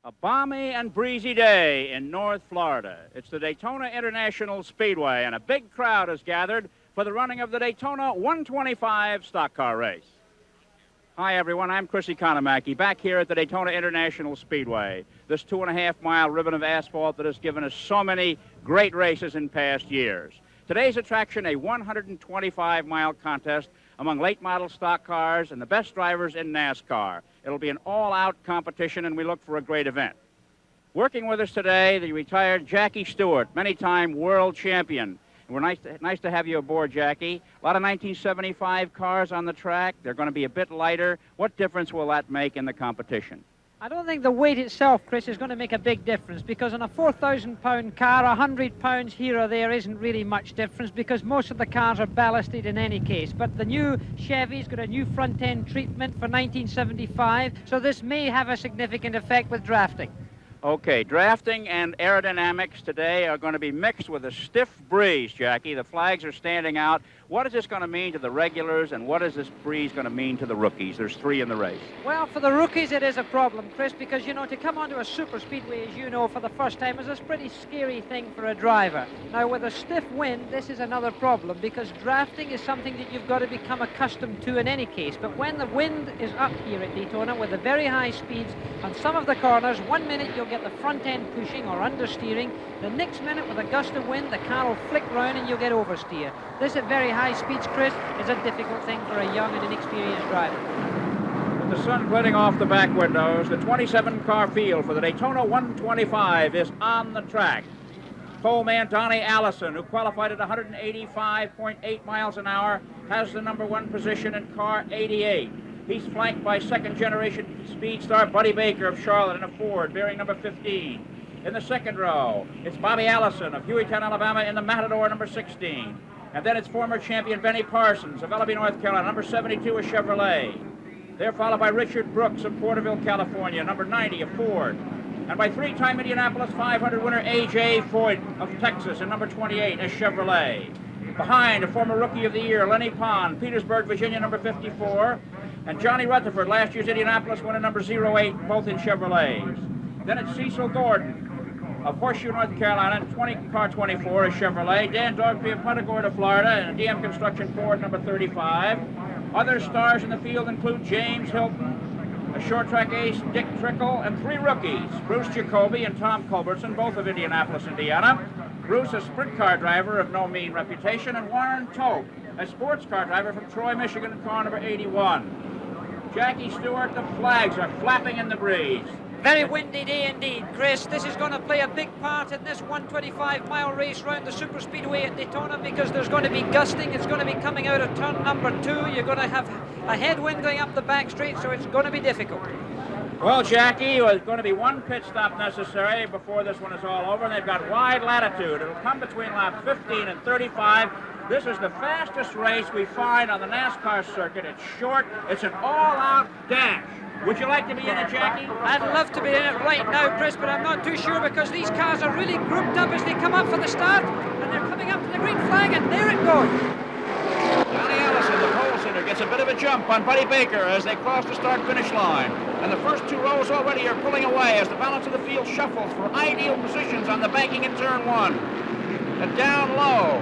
A balmy and breezy day in North Florida. It's the Daytona International Speedway, and a big crowd has gathered for the running of the Daytona 125 stock car race. Hi, everyone. I'm Chris Economaki, back here at the Daytona International Speedway, this 2.5-mile ribbon of asphalt that has given us so many great races in past years. Today's attraction, a 125-mile contest among late model stock cars and the best drivers in NASCAR. It'll be an all-out competition, and we look for a great event. Working with us today, the retired Jackie Stewart, many-time world champion. And we're nice to have you aboard, Jackie. A lot of 1975 cars on the track. They're going to be a bit lighter. What difference will that make in the competition? I don't think the weight itself, Chris, is going to make a big difference, because on a 4,000-pound car, 100 pounds here or there isn't really much difference, because most of the cars are ballasted in any case. But the new Chevy's got a new front-end treatment for 1975, so this may have a significant effect with drafting. Okay, drafting and aerodynamics today are going to be mixed with a stiff breeze, Jackie. The flags are standing out. What is this going to mean to the regulars, and what is this breeze going to mean to the rookies? There's 3 in the race. Well, for the rookies, it is a problem, Chris, because, you know, to come onto a super speedway, as you know, for the first time is a pretty scary thing for a driver. Now, with a stiff wind, this is another problem, because drafting is something that you've got to become accustomed to in any case. But when the wind is up here at Daytona with the very high speeds on some of the corners, 1 minute you'll get the front end pushing or understeering. The next minute, with a gust of wind, the car will flick round and you'll get oversteer. This at very high speeds, Chris, is a difficult thing for a young and inexperienced driver. With the sun glinting off the back windows, the 27-car field for the Daytona 125 is on the track. Poleman Donnie Allison, who qualified at 185.8 miles an hour, has the #1 position in car 88. He's flanked by second-generation speed star Buddy Baker of Charlotte in a Ford bearing number 15. In the second row, it's Bobby Allison of Hueytown, Alabama in the Matador number 16. And then it's former champion Benny Parsons of Ellaby, North Carolina, number 72, a Chevrolet. They're followed by Richard Brooks of Porterville, California, number 90, a Ford. And by 3-time Indianapolis 500 winner A.J. Foyt of Texas in number 28, a Chevrolet. Behind, a former Rookie of the Year, Lenny Pond, Petersburg, Virginia, number 54. And Johnny Rutherford, last year's Indianapolis winner, number 08, both in Chevrolets. Then it's Cecil Gordon of Horseshoe, North Carolina, car 24, a Chevrolet. Dan Dogby of Punta Gorda, Florida, and a DM Construction Ford, number 35. Other stars in the field include James Hilton, a short track ace, Dick Trickle, and 3 rookies, Bruce Jacoby and Tom Culbertson, both of Indianapolis, Indiana. Bruce, a sprint car driver of no mean reputation, and Warren Tope, a sports car driver from Troy, Michigan, in car number 81. Jackie Stewart, the flags are flapping in the breeze. Very windy day indeed, Chris. This is going to play a big part in this 125-mile race round the super speedway at Daytona, because there's going to be gusting. It's going to be coming out of turn number 2. You're going to have a headwind going up the back straight, so it's going to be difficult. Well, Jackie, there's going to be 1 pit stop necessary before this one is all over, and they've got wide latitude. It'll come between lap 15 and 35. This is the fastest race we find on the NASCAR circuit. It's short. It's an all-out dash. Would you like to be in it, Jackie? I'd love to be in it right now, Chris, but I'm not too sure, because these cars are really grouped up as they come up for the start, and they're coming up to the green flag, and there it goes. Donnie Allison, the pole sitter, gets a bit of a jump on Buddy Baker as they cross the start-finish line. And the first 2 rows already are pulling away as the balance of the field shuffles for ideal positions on the banking in turn 1. And down low,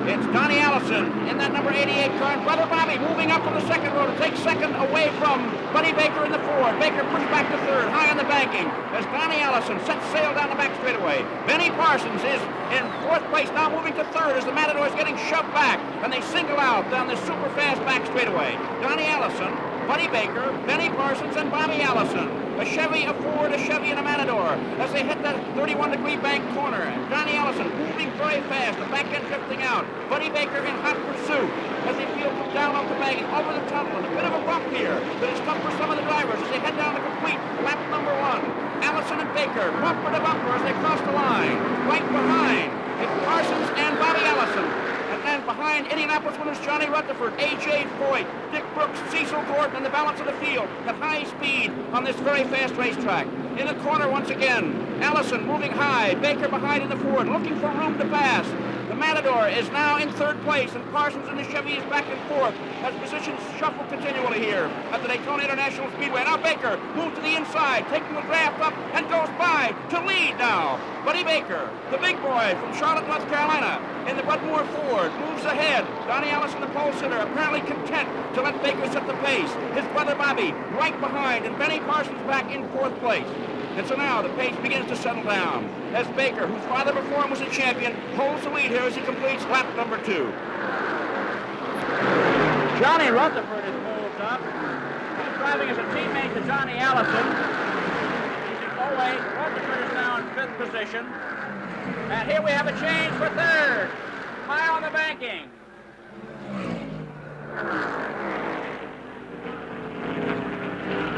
it's Donnie Allison in that number 88 car, and Brother Bobby moving up from the second row to take second away from Buddy Baker in the Ford. Baker pushed back to third, high on the banking, as Donnie Allison sets sail down the back straightaway. Benny Parsons is in 4th place, now moving to 3rd as the Matador is getting shoved back, and they single out down this super fast back straightaway. Donnie Allison, Buddy Baker, Benny Parsons, and Bobby Allison. A Chevy, a Ford, a Chevy, and a Matador as they hit that 31-degree bank corner. Donnie Allison moving very fast, the back end drifting out. Buddy Baker in hot pursuit as they feel from down off the banking over the tunnel. And a bit of a bump here that is tough for some of the drivers as they head down to complete lap number 1. Allison and Baker bumper to bumper as they cross the line. Right behind, it's Parsons and Bobby Allison. And behind Indianapolis winners Johnny Rutherford, A.J. Foyt, Dick Brooks, Cecil Gordon, and the balance of the field at high speed on this very fast racetrack. In the corner once again, Allison moving high, Baker behind in the Ford, looking for room to pass. The Matador is now in 3rd place, and Parsons in the Chevy is back and forth as positions shuffle continually here at the Daytona International Speedway. Now Baker moves to the inside, taking the draft up, and try to lead now. Buddy Baker, the big boy from Charlotte, North Carolina, in the Budmore Ford, moves ahead. Donnie Allison, the pole sitter, apparently content to let Baker set the pace. His brother Bobby right behind, and Benny Parsons back in 4th place. And so now the pace begins to settle down as Baker, whose father before him was a champion, holds the lead here as he completes lap number 2. Johnny Rutherford is moved up. He's driving as a teammate to Johnny Allison. He's in 08. Rutherford is now in 5th position. And here we have a change for 3rd. High on the banking.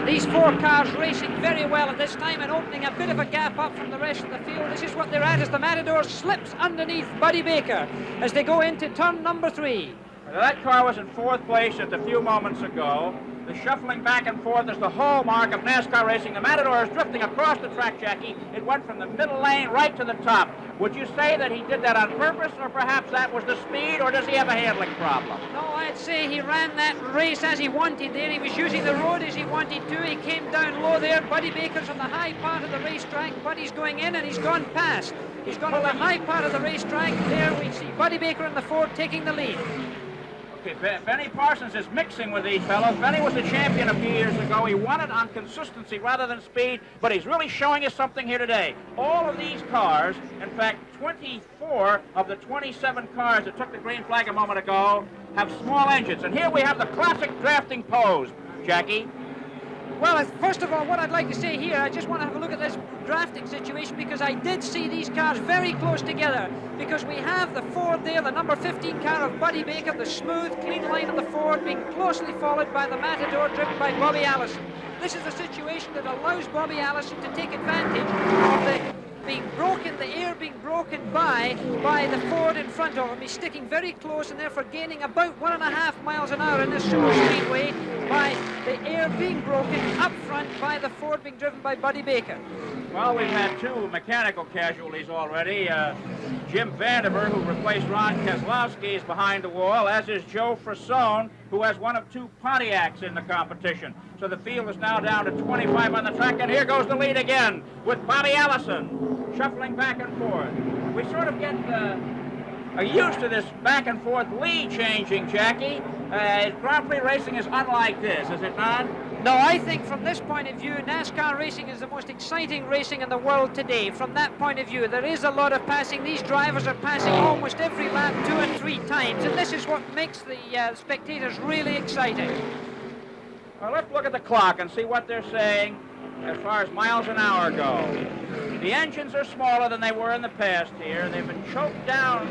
These 4 cars racing very well at this time and opening a bit of a gap up from the rest of the field. This is what they're at as the Matador slips underneath Buddy Baker as they go into turn number 3. Now, that car was in 4th place just a few moments ago. The shuffling back and forth is the hallmark of NASCAR racing. The Matador is drifting across the track, Jackie. It went from the middle lane right to the top. Would you say that he did that on purpose, or perhaps that was the speed, or does he have a handling problem? No, I'd say he ran that race as he wanted there. He was using the road as he wanted to. He came down low there. Buddy Baker's on the high part of the racetrack. Buddy's going in, and he's gone past. He's gone on the high part of the racetrack. There we see Buddy Baker in the Ford taking the lead. Okay, Benny Parsons is mixing with these fellows. Benny was a champion a few years ago. He won it on consistency rather than speed, but he's really showing us something here today. All of these cars, in fact, 24 of the 27 cars that took the green flag a moment ago, have small engines. And here we have the classic drafting pose, Jackie. Well, first of all, what I'd like to say here, I just want to have a look at this drafting situation because I did see these cars very close together because we have the Ford there, the number 15 car of Buddy Baker, the smooth, clean line of the Ford being closely followed by the Matador driven by Bobby Allison. This is a situation that allows Bobby Allison to take advantage of the air being broken by the Ford in front of him. He's sticking very close and therefore gaining about 1.5 miles an hour in this super speedway by the air being broken up front by the Ford being driven by Buddy Baker. Well, we've had 2 mechanical casualties already. Jim Vandiver, who replaced Ron Keselowski, is behind the wall, as is Joe Frasone, who has one of 2 Pontiacs in the competition. So the field is now down to 25 on the track, and here goes the lead again with Bobby Allison shuffling back and forth. We sort of get used to this back and forth lead changing, Jackie. Grand Prix racing is unlike this, is it not? No, I think from this point of view, NASCAR racing is the most exciting racing in the world today. From that point of view, there is a lot of passing. These drivers are passing almost every lap 2 and 3 times, and this is what makes the spectators really exciting. Well, let's look at the clock and see what they're saying as far as miles an hour go. The engines are smaller than they were in the past here. They've been choked down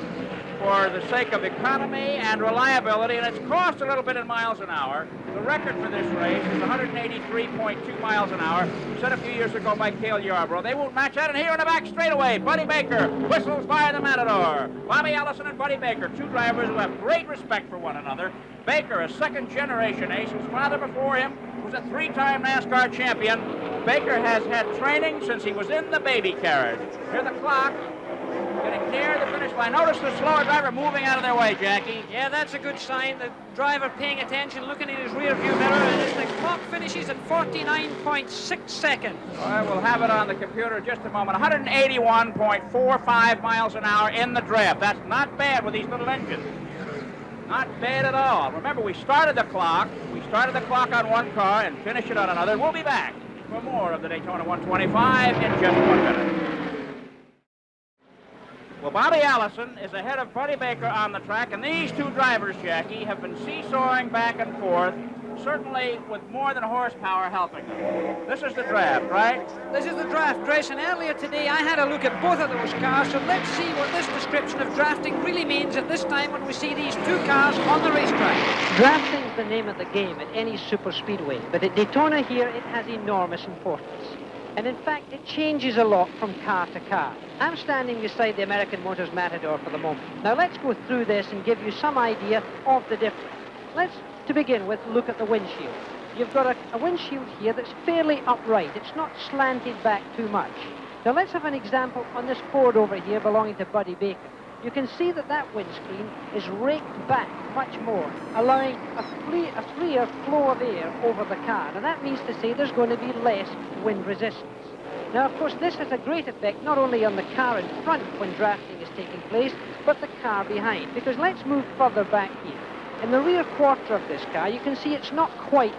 for the sake of economy and reliability, and it's cost a little bit in miles an hour. The record for this race is 183.2 miles an hour, set a few years ago by Cale Yarborough. They won't match that, and here in the back straightaway, Buddy Baker whistles by the Matador. Bobby Allison and Buddy Baker, 2 drivers who have great respect for one another. Baker, a second-generation ace, whose father before him was a 3-time NASCAR champion. Baker has had training since he was in the baby carriage. Hear the clock. Getting near the finish line. Notice the slower driver moving out of their way, Jackie. Yeah, that's a good sign. The driver paying attention, looking in his rear view mirror, and as the clock finishes at 49.6 seconds. All right, we'll have it on the computer in just a moment. 181.45 miles an hour in the draft. That's not bad with these little engines. Not bad at all. Remember, we started the clock. We started the clock on one car and finished it on another. We'll be back for more of the Daytona 125 in just 1 minute. Well, Bobby Allison is ahead of Buddy Baker on the track, and these 2 drivers, Jackie, have been seesawing back and forth, certainly with more than horsepower helping them. This is the draft, right? This is the draft, Grace, and earlier today I had a look at both of those cars, so let's see what this description of drafting really means at this time when we see these 2 cars on the racetrack. Drafting is the name of the game at any super speedway, but at Daytona here it has enormous importance. And in fact, it changes a lot from car to car. I'm standing beside the American Motors Matador for the moment. Now let's go through this and give you some idea of the difference. Let's, to begin with, look at the windshield. You've got a windshield here that's fairly upright. It's not slanted back too much. Now let's have an example on this Ford over here belonging to Buddy Baker. You can see that that windscreen is raked back much more, allowing a freer flow of air over the car. And that means to say there's going to be less wind resistance. Now, of course, this has a great effect not only on the car in front when drafting is taking place, but the car behind. Because let's move further back here. In the rear quarter of this car, you can see it's not quite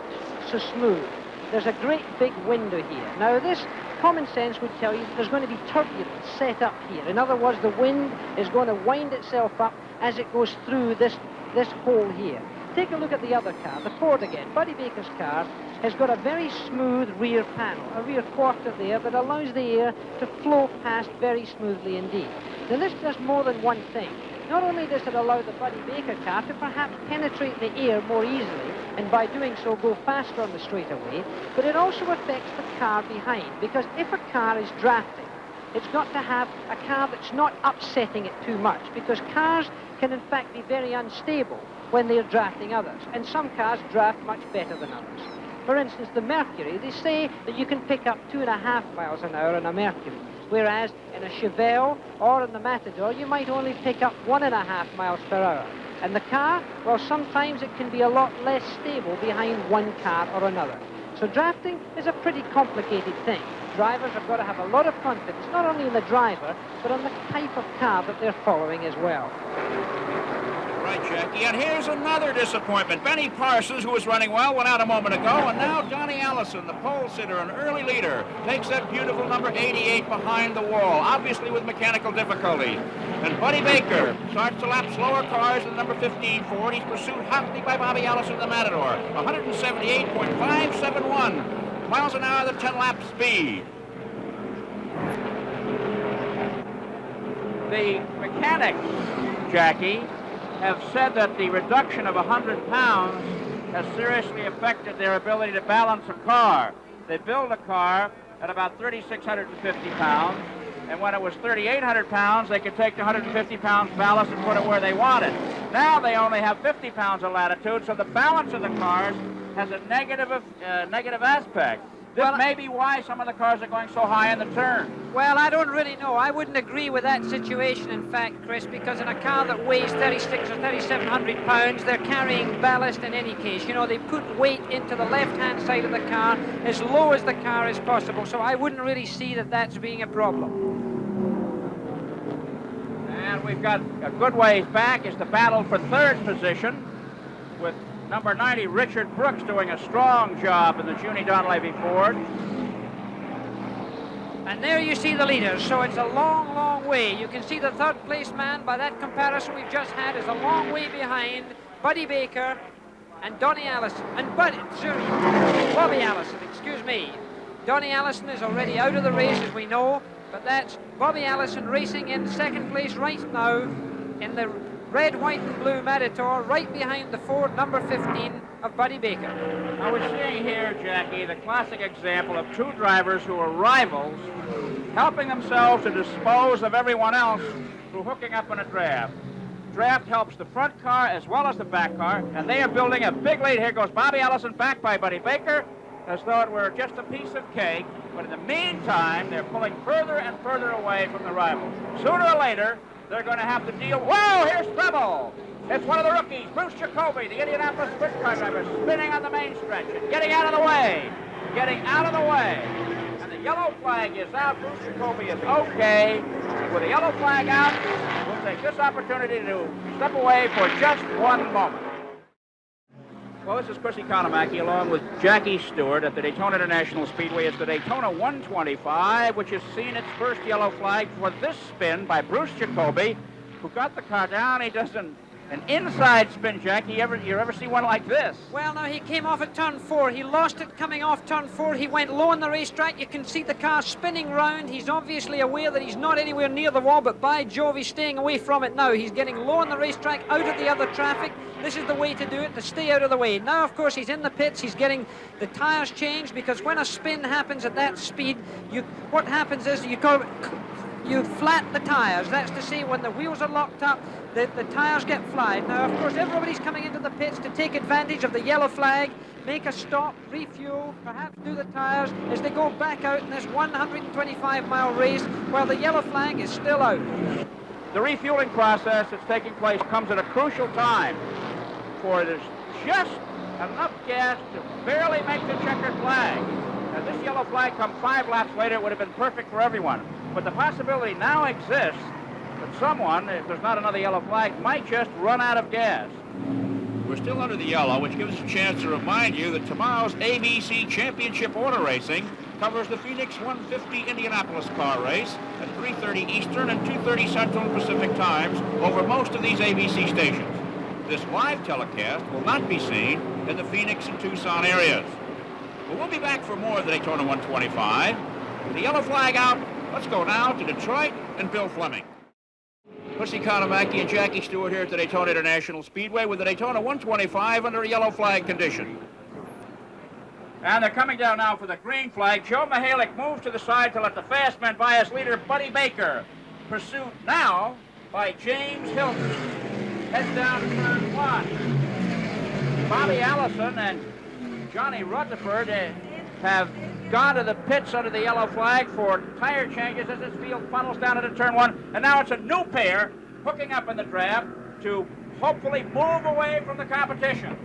so smooth. There's a great big window here. Now, this common sense would tell you that there's going to be turbulence set up here. In other words, the wind is going to wind itself up as it goes through this hole here. Take a look at the other car, the Ford again. Buddy Baker's car has got a very smooth rear panel, a rear quarter there that allows the air to flow past very smoothly indeed. Now, this does more than one thing. Not only does it allow the Buddy Baker car to perhaps penetrate the air more easily, and by doing so go faster on the straightaway, but it also affects the car behind, because if a car is drafting, it's got to have a car that's not upsetting it too much, because cars can in fact be very unstable when they're drafting others, and some cars draft much better than others. For instance, the Mercury, they say that you can pick up 2.5 miles an hour in a Mercury, whereas in a Chevelle or in the Matador, you might only pick up 1.5 miles per hour. And the car, well, sometimes it can be a lot less stable behind one car or another. So drafting is a pretty complicated thing. Drivers have got to have a lot of confidence, not only in the driver, but on the type of car that they're following as well. Right, Jackie, and here's another disappointment. Benny Parsons, who was running well, went out a moment ago, and now Donnie Allison, the pole sitter, an early leader, takes that beautiful number 88 behind the wall, obviously with mechanical difficulty. And Buddy Baker starts to lap slower cars than the number 15 Ford. He's pursued hotly by Bobby Allison, the Matador, 178.571 miles an hour, the 10-lap speed. The mechanics, Jackie, have said that the reduction of 100 pounds has seriously affected their ability to balance a car. They build a car at about 3,650 pounds, and when it was 3,800 pounds, they could take the 150 pounds ballast and put it where they wanted. Now they only have 50 pounds of latitude, so the balance of the cars has a negative aspect. This may be why some of the cars are going so high in the turn. Well, I don't really know. I wouldn't agree with that situation, in fact, Chris, because in a car that weighs 36 or 3,700 pounds, they're carrying ballast in any case. You know, they put weight into the left-hand side of the car as low as the car is possible, so I wouldn't really see that that's being a problem. And we've got a good ways back. It's the battle for third position with number 90, Richard Brooks, doing a strong job in the Junie Donlevy Ford. And there you see the leaders, so it's a long, long way. You can see the third place man, by that comparison we've just had, is a long way behind Buddy Baker and Donnie Allison. And Bobby Allison, excuse me. Donnie Allison is already out of the race, as we know, but that's Bobby Allison racing in second place right now in the red, white, and blue Matador, right behind the Ford number 15 of Buddy Baker. Now we're seeing here, Jackie, the classic example of two drivers who are rivals, helping themselves to dispose of everyone else through hooking up in a draft. Draft helps the front car as well as the back car, and they are building a big lead. Here goes Bobby Allison, backed by Buddy Baker, as though it were just a piece of cake. But in the meantime, they're pulling further and further away from the rivals. Sooner or later, they're going to have to deal. Whoa, here's trouble. It's one of the rookies, Bruce Jacoby, the Indianapolis sprint car driver, spinning on the main stretch and getting out of the way. Getting out of the way. And the yellow flag is out. Bruce Jacoby is okay. With the yellow flag out, we'll take this opportunity to step away for just one moment. Well, this is Chris Economaki along with Jackie Stewart at the Daytona International Speedway. It's the Daytona 125, which has seen its first yellow flag for this spin by Bruce Jacoby, who got the car down. He does an inside spin, Jackie. You ever see one like this? Well, no, he came off at turn 4. He lost it coming off turn 4. He went low on the racetrack. You can see the car spinning round. He's obviously aware that he's not anywhere near the wall, but by Jove, he's staying away from it now. He's getting low on the racetrack, out of the other traffic. This is the way to do it, to stay out of the way. Now, of course, he's in the pits. He's getting the tires changed, because when a spin happens at that speed, what happens is you flat the tires. That's to say, when the wheels are locked up, the tires get flied. Now, of course, everybody's coming into the pits to take advantage of the yellow flag, make a stop, refuel, perhaps do the tires as they go back out in this 125-mile race while the yellow flag is still out. The refueling process that's taking place comes at a crucial time, for there's just enough gas to barely make the checkered flag. Had this yellow flag come 5 laps later, it would have been perfect for everyone. But the possibility now exists that someone, if there's not another yellow flag, might just run out of gas. We're still under the yellow, which gives us a chance to remind you that tomorrow's ABC Championship Auto Racing covers the Phoenix 150 Indianapolis car race at 3:30 Eastern and 2:30 Central and Pacific times over most of these ABC stations. This live telecast will not be seen in the Phoenix and Tucson areas. But we'll be back for more of the Daytona 125. With the yellow flag out, let's go now to Detroit and Bill Fleming. Pussy Konamaki and Jackie Stewart here at the Daytona International Speedway with the Daytona 125 under a yellow flag condition. And they're coming down now for the green flag. Joe Mihalik moves to the side to let the fast man by his leader, Buddy Baker. Pursued now by James Hilton. Heads down to turn 1. Bobby Allison and Johnny Rutherford have gone to the pits under the yellow flag for tire changes as this field funnels down into turn 1. And now it's a new pair hooking up in the draft to hopefully move away from the competition.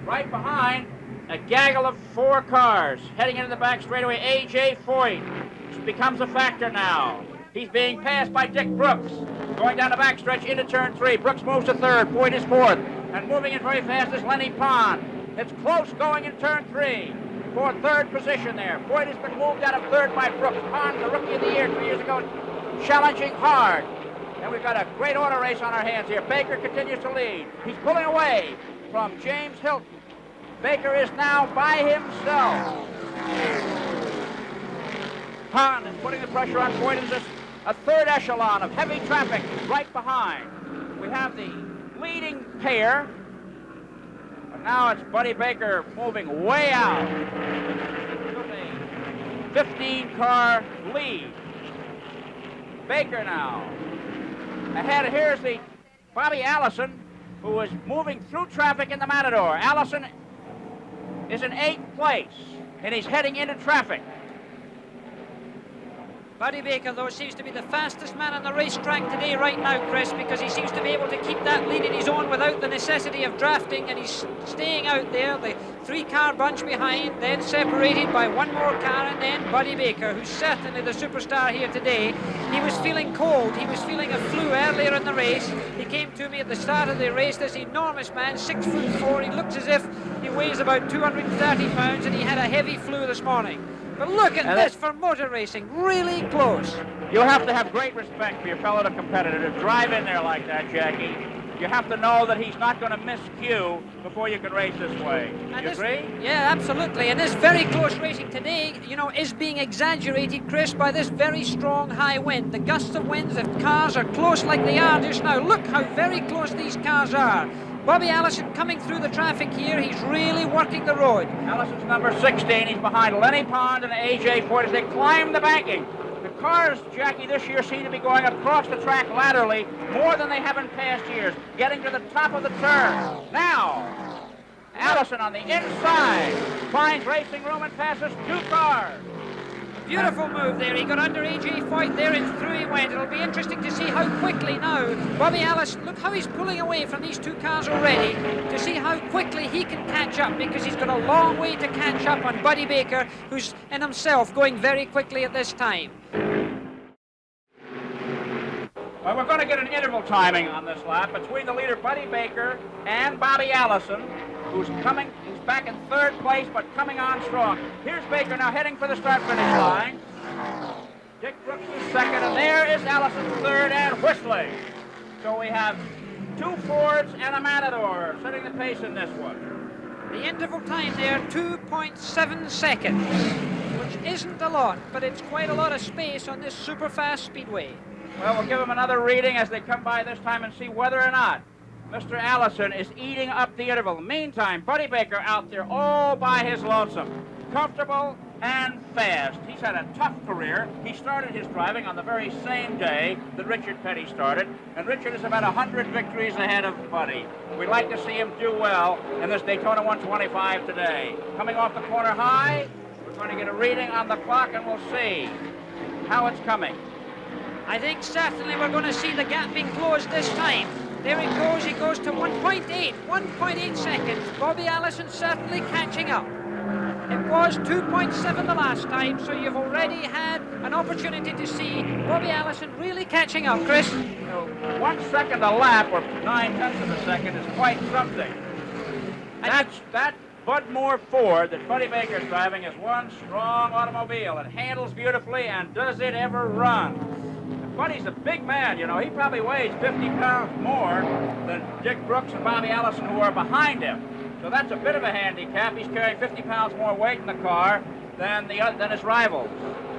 Right behind, a gaggle of 4 cars heading into the back straightaway. A.J. Foyt becomes a factor now. He's being passed by Dick Brooks. Going down the backstretch into turn 3. Brooks moves to 3rd. Foyt is 4th. And moving in very fast is Lenny Pond. It's close going in turn 3 for 3rd position there. Foyt has been moved out of 3rd by Brooks. Pond, the Rookie of the Year 2 years ago, challenging hard. And we've got a great auto race on our hands here. Baker continues to lead. He's pulling away from James Hilton. Baker is now by himself. Pond is putting the pressure on Foyt. There's a 3rd echelon of heavy traffic right behind. We have the leading pair. But now it's Buddy Baker moving way out. Took a 15-car lead. Baker now. Ahead, here's the Bobby Allison, who is moving through traffic in the Matador. Allison is in 8th place, and he's heading into traffic. Buddy Baker, though, seems to be the fastest man on the racetrack today right now, Chris, because he seems to be able to keep that lead in his own without the necessity of drafting, and he's staying out there, the 3-car bunch behind, then separated by 1 more car, and then Buddy Baker, who's certainly the superstar here today. He was feeling cold. He was feeling a flu earlier in the race. He came to me at the start of the race, this enormous man, 6'4". He looks as if he weighs about 230 pounds, and he had a heavy flu this morning. But look at this for motor racing, really close. You have to have great respect for your fellow competitor to drive in there like that, Jackie. You have to know that he's not going to miss cue before you can race this way. Do you agree? Yeah, absolutely. And this very close racing today, you know, is being exaggerated, Chris, by this very strong high wind. The gusts of winds, if cars are close like they are just now, look how very close these cars are. Bobby Allison coming through the traffic here. He's really working the road. Allison's number 16. He's behind Lenny Pond and A.J. Foyt as they climb the banking. The cars, Jackie, this year seem to be going across the track laterally more than they have in past years, getting to the top of the turn. Now, Allison on the inside finds racing room and passes 2 cars. Beautiful move there. He got under A.J. Foyt there and through he went. It'll be interesting to see how quickly now Bobby Allison, look how he's pulling away from these 2 cars already, to see how quickly he can catch up, because he's got a long way to catch up on Buddy Baker, who's in himself going very quickly at this time. Well, we're going to get an interval timing on this lap between the leader Buddy Baker and Bobby Allison, who's back in 3rd place, but coming on strong. Here's Baker now heading for the start-finish line. Dick Brooks is 2nd, and there is Allison 3rd and whistling. So we have 2 Fords and a Matador setting the pace in this one. The interval time there, 2.7 seconds, which isn't a lot, but it's quite a lot of space on this super fast speedway. Well, we'll give them another reading as they come by this time and see whether or not Mr. Allison is eating up the interval. Meantime, Buddy Baker out there all by his lonesome. Comfortable and fast. He's had a tough career. He started his driving on the very same day that Richard Petty started, and Richard is about 100 victories ahead of Buddy. We'd like to see him do well in this Daytona 125 today. Coming off the corner high, we're going to get a reading on the clock, and we'll see how it's coming. I think certainly we're going to see the gap being closed this time. There he goes to 1.8 seconds. Bobby Allison certainly catching up. It was 2.7 the last time, so you've already had an opportunity to see Bobby Allison really catching up, Chris. 1 second a lap, or 9/10 of a second, is quite something. That Bud Moore Ford that Buddy Baker's driving is one strong automobile. It handles beautifully, and does it ever run? Buddy's a big man, you know. He probably weighs 50 pounds more than Dick Brooks and Bobby Allison, who are behind him. So that's a bit of a handicap. He's carrying 50 pounds more weight in the car than his rivals.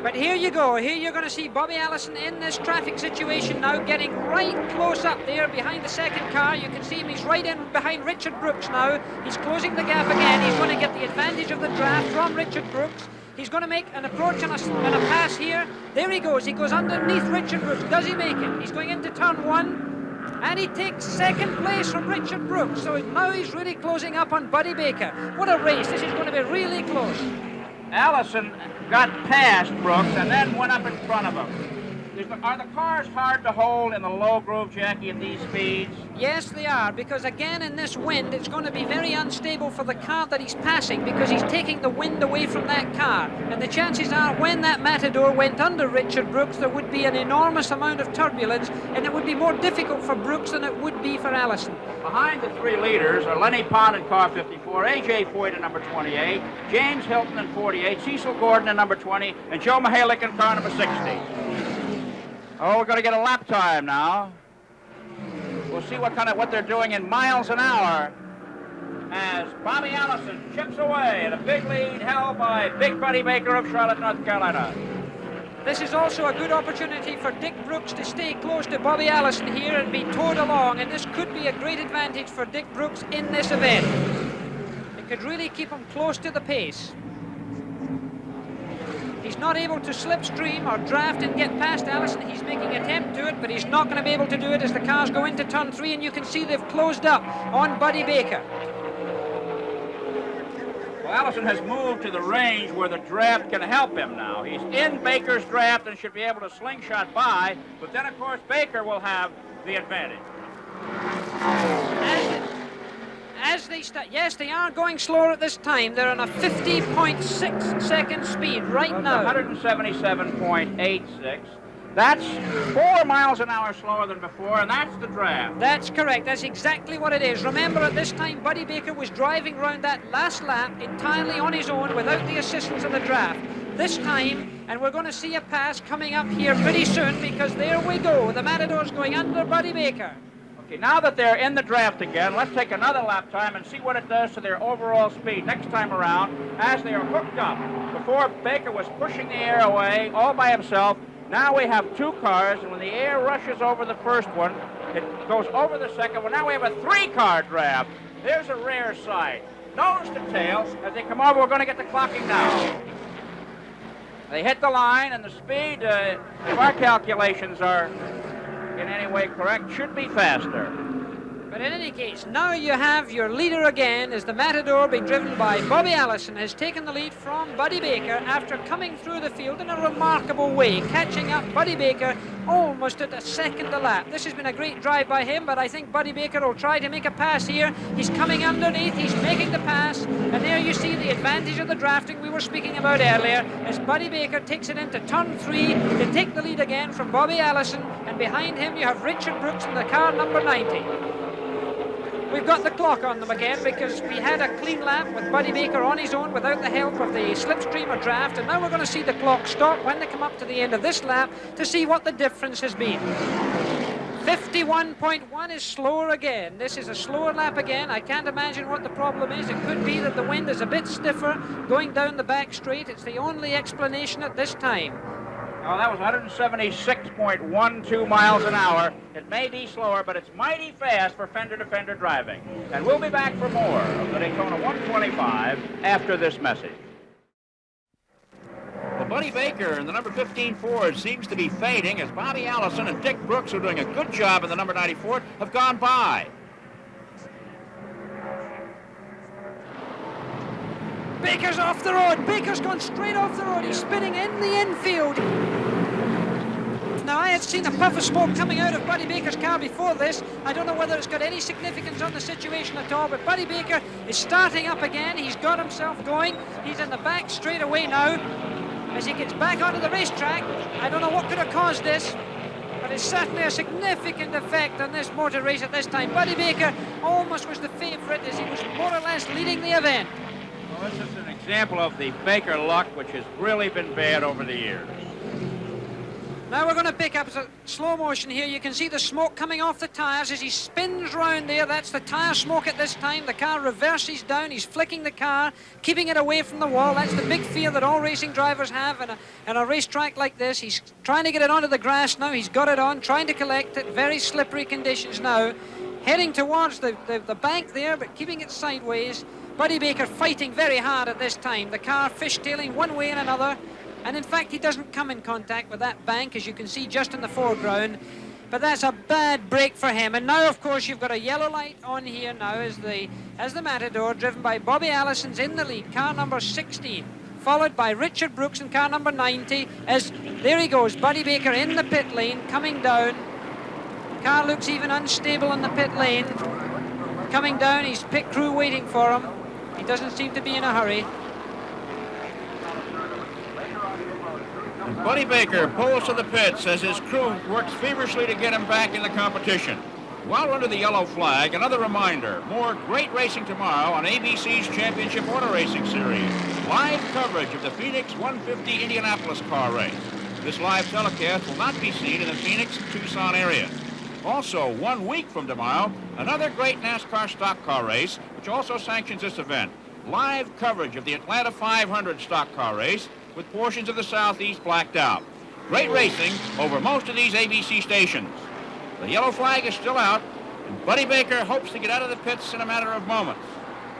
But here you go. Here you're going to see Bobby Allison in this traffic situation now, getting right close up there behind the second car. You can see him. He's right in behind Richard Brooks now. He's closing the gap again. He's going to get the advantage of the draft from Richard Brooks. He's going to make an approach and a pass here. There he goes. He goes underneath Richard Brooks. Does he make it? He's going into turn one. And he takes second place from Richard Brooks. So now he's really closing up on Buddy Baker. What a race. This is going to be really close. Allison got past Brooks and then went up in front of him. Are the cars hard to hold in the low groove, Jackie, at these speeds? Yes, they are, because again in this wind it's going to be very unstable for the car that he's passing, because he's taking the wind away from that car. And the chances are when that Matador went under Richard Brooks, there would be an enormous amount of turbulence, and it would be more difficult for Brooks than it would be for Allison. Behind the three leaders are Lenny Pond in car 54, A.J. Foyt in number 28, James Hilton in 48, Cecil Gordon in number 20, and Joe Mihalik in car number 60. Oh, we're going to get a lap time now. We'll see what they're doing in miles an hour as Bobby Allison chips away at a big lead held by Big Buddy Baker of Charlotte, North Carolina. This is also a good opportunity for Dick Brooks to stay close to Bobby Allison here and be towed along, and this could be a great advantage for Dick Brooks in this event. It could really keep him close to the pace. He's not able to slipstream or draft and get past Allison. He's making an attempt to it, but he's not going to be able to do it as the cars go into turn 3, and you can see they've closed up on Buddy Baker. Well, Allison has moved to the range where the draft can help him now. He's in Baker's draft and should be able to slingshot by, but then, of course, Baker will have the advantage. As they start, yes, they are going slower at this time. They're on a 50.6 second speed right now. 177.86. That's 4 miles an hour slower than before, and that's the draft. That's correct. That's exactly what it is. Remember, at this time, Buddy Baker was driving around that last lap entirely on his own without the assistance of the draft. This time, and we're going to see a pass coming up here pretty soon, because there we go. The Matador's going under Buddy Baker. Okay, now that they're in the draft again, let's take another lap time and see what it does to their overall speed next time around as they are hooked up. Before, Baker was pushing the air away all by himself. Now we have two cars, and when the air rushes over the first one, it goes over the second one. Now we have a three-car draft. There's a rare sight. Nose to tail. As they come over, we're going to get the clocking now. They hit the line, and the speed, if our calculations are in any way correct, should be faster. But in any case, now you have your leader again, as the Matador, being driven by Bobby Allison, has taken the lead from Buddy Baker after coming through the field in a remarkable way, catching up Buddy Baker almost at a second a lap. This has been a great drive by him, but I think Buddy Baker will try to make a pass here. He's coming underneath, he's making the pass, and there you see the advantage of the drafting we were speaking about earlier, as Buddy Baker takes it into turn 3 to take the lead again from Bobby Allison, and behind him you have Richard Brooks in the car number 90. We've got the clock on them again because we had a clean lap with Buddy Baker on his own without the help of the slipstream or draft, and now we're going to see the clock stop when they come up to the end of this lap to see what the difference has been. 51.1 is slower again. This is a slower lap again. I can't imagine what the problem is. It could be that the wind is a bit stiffer going down the back straight. It's the only explanation at this time. Oh, that was 176.12 miles an hour. It may be slower, but it's mighty fast for fender-to-fender driving. And we'll be back for more of the Daytona 125 after this message. Well, Buddy Baker in the number 15 Ford seems to be fading as Bobby Allison and Dick Brooks, who are doing a good job in the number 90 Ford, have gone by. Baker's off the road. Baker's gone straight off the road. He's spinning in the infield. Now, I had seen a puff of smoke coming out of Buddy Baker's car before this. I don't know whether it's got any significance on the situation at all, but Buddy Baker is starting up again. He's got himself going. He's in the back straight away now as he gets back onto the racetrack. I don't know what could have caused this, but it's certainly a significant effect on this motor race at this time. Buddy Baker almost was the favourite as he was more or less leading the event. Well, this is an example of the Baker luck, which has really been bad over the years. Now we're going to pick up slow motion here. You can see the smoke coming off the tyres as he spins round there. That's the tyre smoke at this time. The car reverses down. He's flicking the car, keeping it away from the wall. That's the big fear that all racing drivers have in a racetrack like this. He's trying to get it onto the grass now. He's got it on, trying to collect it. Very slippery conditions now. Heading towards the bank there, but keeping it sideways. Buddy Baker fighting very hard at this time. The car fishtailing one way and another. And in fact, he doesn't come in contact with that bank, as you can see just in the foreground. But that's a bad break for him. And now, of course, you've got a yellow light on here now as the Matador, driven by Bobby Allison's in the lead, car number 16, followed by Richard Brooks in car number 90. As there he goes, Buddy Baker in the pit lane, coming down. Car looks even unstable in the pit lane. Coming down, his pit crew waiting for him. He doesn't seem to be in a hurry. Buddy Baker pulls to the pits as his crew works feverishly to get him back in the competition. While under the yellow flag, another reminder, more great racing tomorrow on ABC's Championship Auto Racing Series. Live coverage of the Phoenix 150 Indianapolis car race. This live telecast will not be seen in the Phoenix-Tucson area. Also, 1 week from tomorrow, another great NASCAR stock car race, which also sanctions this event. Live coverage of the Atlanta 500 stock car race, with portions of the Southeast blacked out. Great racing over most of these ABC stations. The yellow flag is still out, and Buddy Baker hopes to get out of the pits in a matter of moments.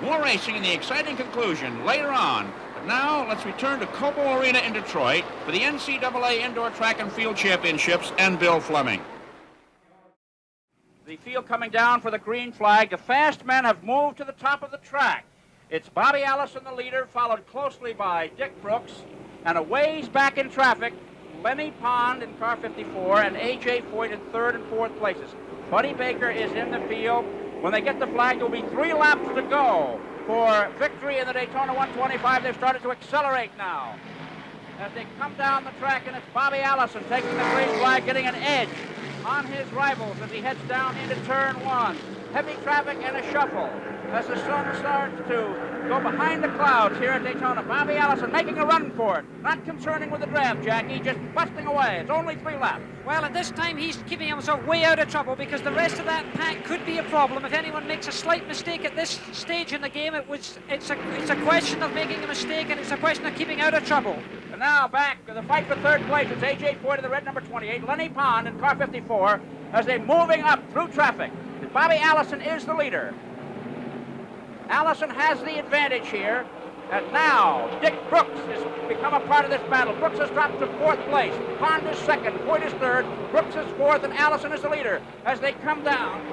More racing in the exciting conclusion later on. But now, let's return to Cobo Arena in Detroit for the NCAA Indoor Track and Field Championships and Bill Fleming. The field coming down for the green flag. The fast men have moved to the top of the track. It's Bobby Allison, the leader, followed closely by Dick Brooks, and a ways back in traffic, Lenny Pond in car 54 and A.J. Foyt in third and fourth places. Buddy Baker is in the field. When they get the flag, there will be 3 laps to go for victory in the Daytona 125. They've started to accelerate now. As they come down the track, and it's Bobby Allison taking the green flag, getting an edge on his rivals as he heads down into turn 1. Heavy traffic and a shuffle as the sun starts to go behind the clouds here at Daytona. Bobby Allison making a run for it. Not concerning with the draft, Jackie, just busting away. It's only 3 laps. Well, at this time, he's keeping himself way out of trouble because the rest of that pack could be a problem. If anyone makes a slight mistake at this stage in the game, it's a question of making a mistake, and it's a question of keeping out of trouble. And now back to the fight for third place. It's A.J. Foyt in the red number 28, Lenny Pond in car 54 as they're moving up through traffic. Bobby Allison is the leader. Allison has the advantage here. And now, Dick Brooks has become a part of this battle. Brooks has dropped to 4th place. Pond is 2nd, Foyt is 3rd, Brooks is 4th, and Allison is the leader. As they come down,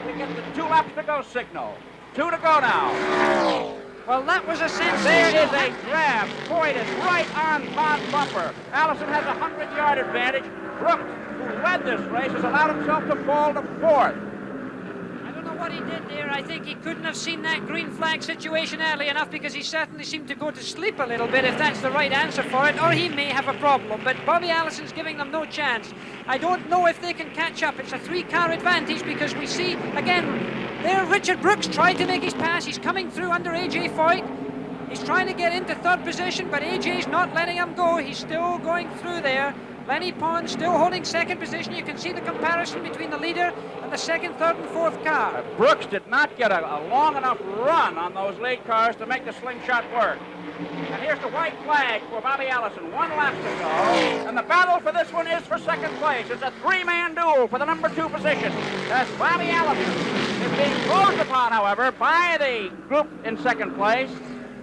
they get the 2 laps to go signal. 2 to go now. Well, that was a sensational. There is a grab. Foyt is right on Pond's bumper. Allison has a 100-yard advantage. Brooks, who led this race, has allowed himself to fall to 4th. What he did there, I think he couldn't have seen that green flag situation early enough, because he certainly seemed to go to sleep a little bit, if that's the right answer for it, or he may have a problem. But Bobby Allison's giving them no chance. I don't know if they can catch up. It's a 3-car advantage, because we see, again, there Richard Brooks tried to make his pass. He's coming through under A.J. Foyt. He's trying to get into 3rd position, but A.J.'s not letting him go. He's still going through there. Lenny Pond still holding 2nd position. You can see the comparison between the leader and the 2nd, 3rd, and 4th car. Brooks did not get a long enough run on those lead cars to make the slingshot work. And here's the white flag for Bobby Allison. 1 lap to go. And the battle for this one is for 2nd place. It's a 3-man duel for the number 2 position. As Bobby Allison is being closed upon, however, by the group in 2nd place.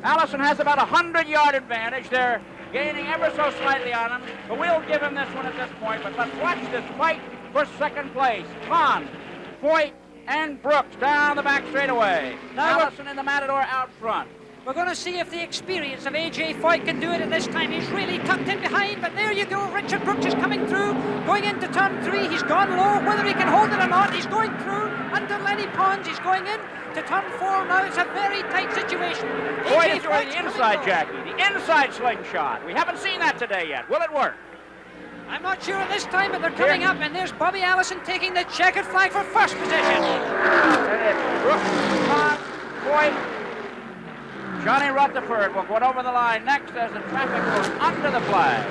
Allison has about a 100-yard advantage. They're gaining ever so slightly on him, but we'll give him this one at this point. But let's watch this fight for 2nd place. Pond, Foyt, and Brooks down the back straightaway. Allison in the Matador out front. We're going to see if the experience of A.J. Foyt can do it at this time. He's really tucked in behind, but there you go. Richard Brooks is coming through, going into turn 3. He's gone low. Whether he can hold it or not, he's going through under Lenny Pons. He's going in to turn 4 now. It's a very tight situation. Foyt is doing the inside, Jackie. The inside slingshot. We haven't seen that today yet. Will it work? I'm not sure at this time, but they're coming up, and there's Bobby Allison taking the checkered flag for first position. And it's Brooks, Pons, Foyt. Johnny Rutherford will go over the line next as the traffic goes under the flag.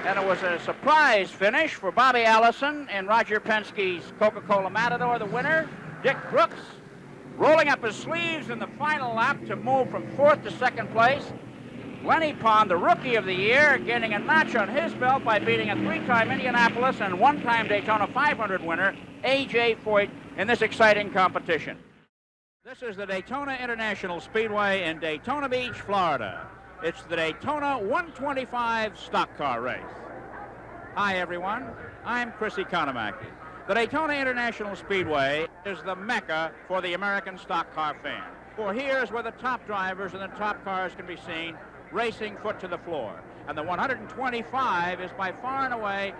And it was a surprise finish for Bobby Allison in Roger Penske's Coca-Cola Matador, the winner. Dick Brooks rolling up his sleeves in the final lap to move from 4th to 2nd place. Lenny Pond, the Rookie of the Year, getting a notch on his belt by beating a 3-time Indianapolis and 1-time Daytona 500 winner, A.J. Foyt, in this exciting competition. This is the Daytona International Speedway in Daytona Beach, Florida. It's the Daytona 125 stock car race. Hi, everyone. I'm Chris Economaki. The Daytona International Speedway is the mecca for the American stock car fan. For here is where the top drivers and the top cars can be seen racing foot to the floor. And the 125 is by far and away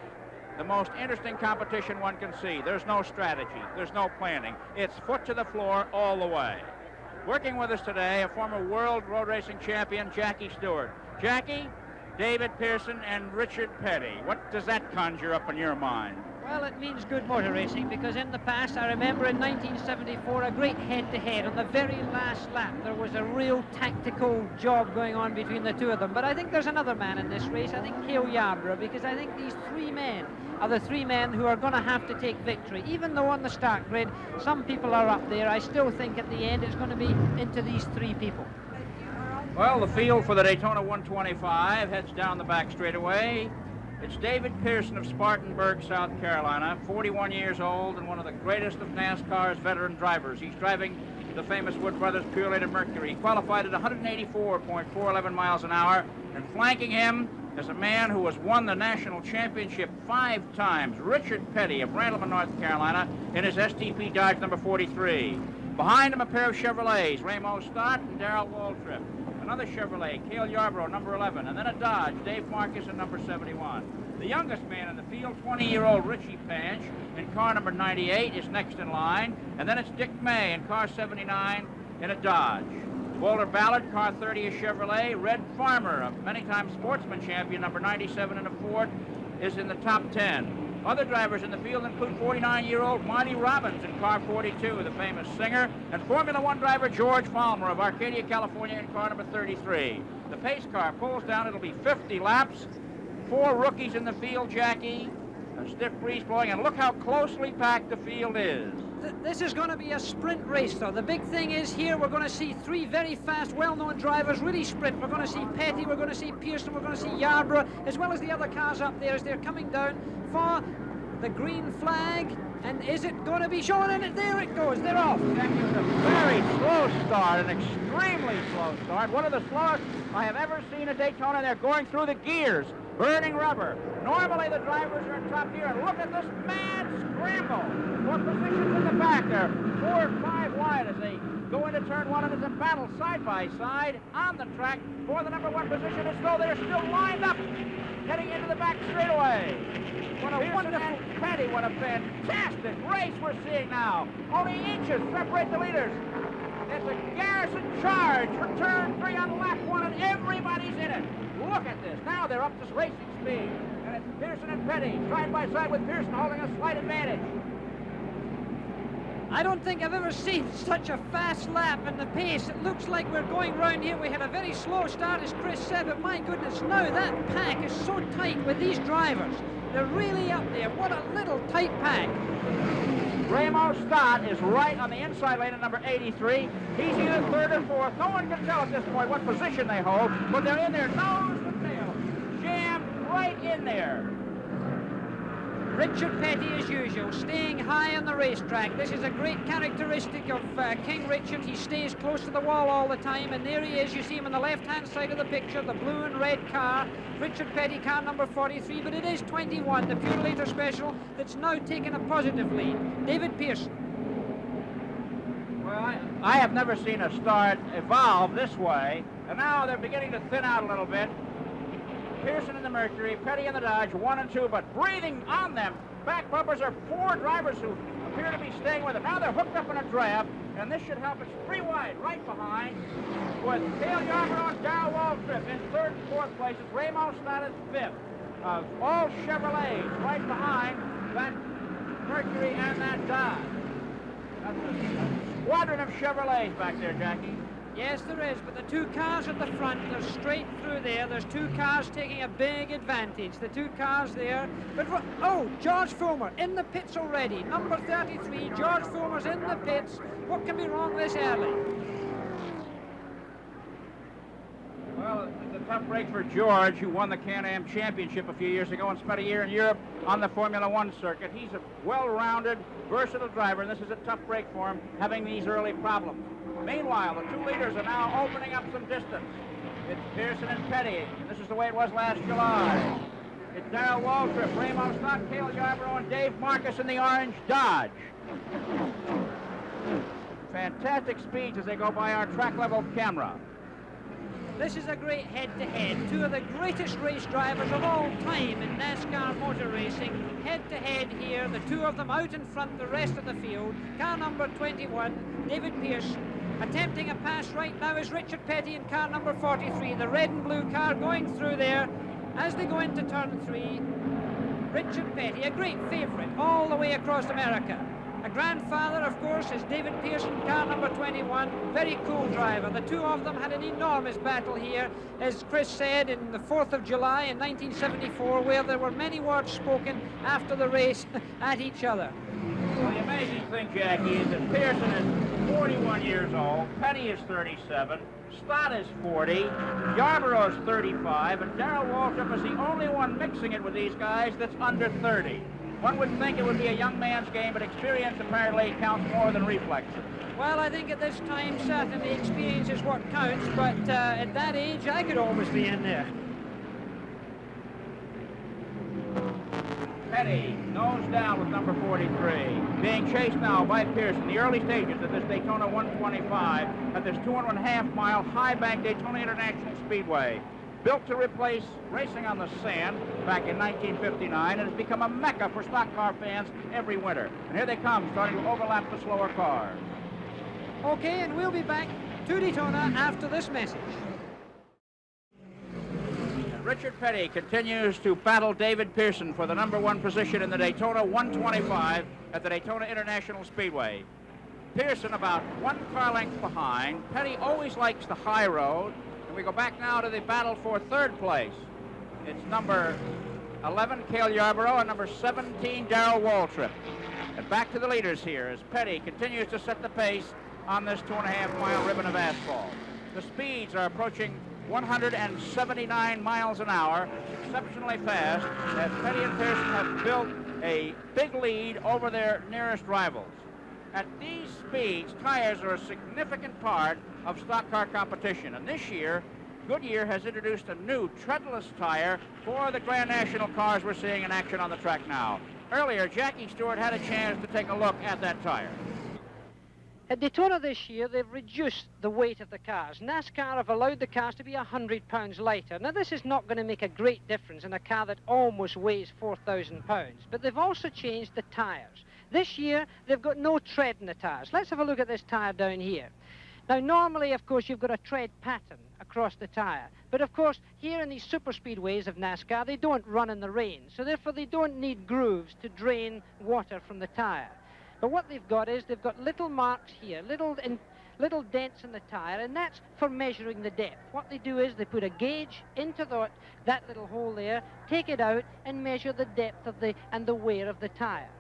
the most interesting competition one can see. There's no strategy. There's no planning. It's foot to the floor all the way. Working with us today, a former world road racing champion, Jackie Stewart. Jackie, David Pearson, and Richard Petty. What does that conjure up in your mind? Well, it means good motor racing, because in the past, I remember in 1974, a great head-to-head. On the very last lap, there was a real tactical job going on between the two of them. But I think there's another man in this race. I think Cale Yarborough, because I think these 3 men are the 3 men who are going to have to take victory. Even though on the start grid, some people are up there, I still think at the end it's going to be into these 3 people. Well, the field for the Daytona 125 heads down the back straightaway. It's David Pearson of Spartanburg, South Carolina, 41 years old and one of the greatest of NASCAR's veteran drivers. He's driving the famous Wood Brothers Purelated Mercury. He qualified at 184.411 miles an hour, and flanking him is a man who has won the national championship 5 times, Richard Petty of Randleman, North Carolina, in his STP Dodge number 43. Behind him, a pair of Chevrolets, Ramos Stott and Darrell Waltrip. Another Chevrolet, Cale Yarborough, number 11, and then a Dodge, Dave Marcus in number 71. The youngest man in the field, 20-year-old Richie Panch, in car number 98, is next in line, and then it's Dick May in car 79 in a Dodge. Walter Ballard, car 30, a Chevrolet. Red Farmer, a many-time sportsman champion, number 97 in a Ford, is in the top 10. Other drivers in the field include 49-year-old Marty Robbins in car 42, the famous singer, and Formula One driver George Falmer of Arcadia, California in car number 33. The pace car pulls down. It'll be 50 laps. 4 rookies in the field, Jackie. A stiff breeze blowing, and look how closely packed the field is. This is going to be a sprint race, though. The big thing is here we're going to see 3 very fast, well-known drivers really sprint. We're going to see Petty, we're going to see Pearson, we're going to see Yarborough, as well as the other cars up there as they're coming down for the green flag. And is it going to be shown? And there it goes. They're off. That was a very slow start, an extremely slow start. One of the slowest I have ever seen at Daytona. They're going through the gears, burning rubber. Normally the drivers are in top gear. And look at this mad scramble for positions in the back. They're 4 or 5 wide as they go into turn 1, and it's a battle side by side on the track for the number 1 position, as though they're still lined up heading into the back straightaway. What a wonderful Petty, what a fantastic race we're seeing now. Only inches separate the leaders. It's a Garrison charge for turn 3 on lap 1, and everybody's in it. Look at this. Now they're up to racing speed. And it's Pearson and Petty, side by side with Pearson holding a slight advantage. I don't think I've ever seen such a fast lap and the pace. It looks like we're going round here. We had a very slow start, as Chris said, but my goodness, now that pack is so tight with these drivers. They're really up there. What a little tight pack. Ramos Stott is right on the inside lane at number 83. He's either 3rd or 4th. No one can tell at this point what position they hold, but they're in there nose to tail, jammed right in there. Richard Petty, as usual, staying high on the racetrack. This is a great characteristic of King Richard. He stays close to the wall all the time, and there he is. You see him on the left-hand side of the picture, the blue and red car. Richard Petty, car number 43, but it is 21, the Purelator Special, that's now taken a positive lead. David Pearson. Well, Well, I have never seen a start evolve this way, and now they're beginning to thin out a little bit. Pearson in the Mercury, Petty in the Dodge, 1 and 2, but breathing on them. Back bumpers are 4 drivers who appear to be staying with them. Now they're hooked up in a draft, and this should help. It's 3 wide, right behind, with Cale Yarborough and Darrell Waltrip in 3rd and 4th places. Ramos started 5th. All Chevrolets right behind that Mercury and that Dodge. That's a squadron of Chevrolets back there, Jackie. Yes, there is, but the 2 cars at the front, they're straight through there. There's 2 cars taking a big advantage. The 2 cars there. But, oh, George Fulmer in the pits already. Number 33, George Fulmer's in the pits. What can be wrong this early? Well, it's a tough break for George, who won the Can-Am Championship a few years ago and spent a year in Europe on the Formula One circuit. He's a well-rounded, versatile driver, and this is a tough break for him, having these early problems. Meanwhile, the 2 leaders are now opening up some distance. It's Pearson and Petty, and this is the way it was last July. It's Darrell Waltrip, Ramos Scott, Cale Yarborough, and Dave Marcus in the orange Dodge. Fantastic speeds as they go by our track-level camera. This is a great head-to-head. 2 of the greatest race drivers of all time in NASCAR motor racing. Head-to-head here, the 2 of them out in front, the rest of the field. Car number 21, David Pearson. Attempting a pass right now is Richard Petty in car number 43. The red and blue car going through there as they go into turn 3. Richard Petty, a great favourite all the way across America. A grandfather, of course, is David Pearson, car number 21. Very cool driver. The 2 of them had an enormous battle here, as Chris said, in the 4th of July in 1974, where there were many words spoken after the race at each other. Well, the amazing thing, Jackie, is that Pearson is 41 years old, Petty is 37, Stott is 40, Yarborough is 35, and Darrell Waltrip is the only one mixing it with these guys that's under 30. One would think it would be a young man's game, but experience apparently counts more than reflexes. Well, I think at this time, certainly experience is what counts, but at that age, I could always be in there. Petty, nose down with number 43. Being chased now by Pearson. The early stages of this Daytona 125 at this 2.5-mile high-bank Daytona International Speedway. Built to replace racing on the sand back in 1959, and has become a mecca for stock car fans every winter. And here they come, starting to overlap the slower cars. Okay, and we'll be back to Daytona after this message. Richard Petty continues to battle David Pearson for the number 1 position in the Daytona 125 at the Daytona International Speedway. Pearson about 1 car length behind. Petty always likes the high road. And we go back now to the battle for 3rd place. It's number 11, Cale Yarborough, and number 17, Darrell Waltrip. And back to the leaders here as Petty continues to set the pace on this 2.5-mile ribbon of asphalt. The speeds are approaching 179 miles an hour, exceptionally fast, as Petty and Pearson have built a big lead over their nearest rivals. At these speeds, tires are a significant part of stock car competition, and this year, Goodyear has introduced a new treadless tire for the Grand National cars we're seeing in action on the track now. Earlier, Jackie Stewart had a chance to take a look at that tire. At Daytona this year, they've reduced the weight of the cars. NASCAR have allowed the cars to be 100 pounds lighter. Now, this is not going to make a great difference in a car that almost weighs 4,000 pounds, but they've also changed the tires. This year, they've got no tread in the tires. Let's have a look at this tire down here. Now, normally, of course, you've got a tread pattern across the tire. But, of course, here in these super speedways of NASCAR, they don't run in the rain. So, therefore, they don't need grooves to drain water from the tire. But what they've got is they've got little marks here, little dents in the tire, and that's for measuring the depth. What they do is they put a gauge into that little hole there, take it out, and measure the depth of and the wear of the tire.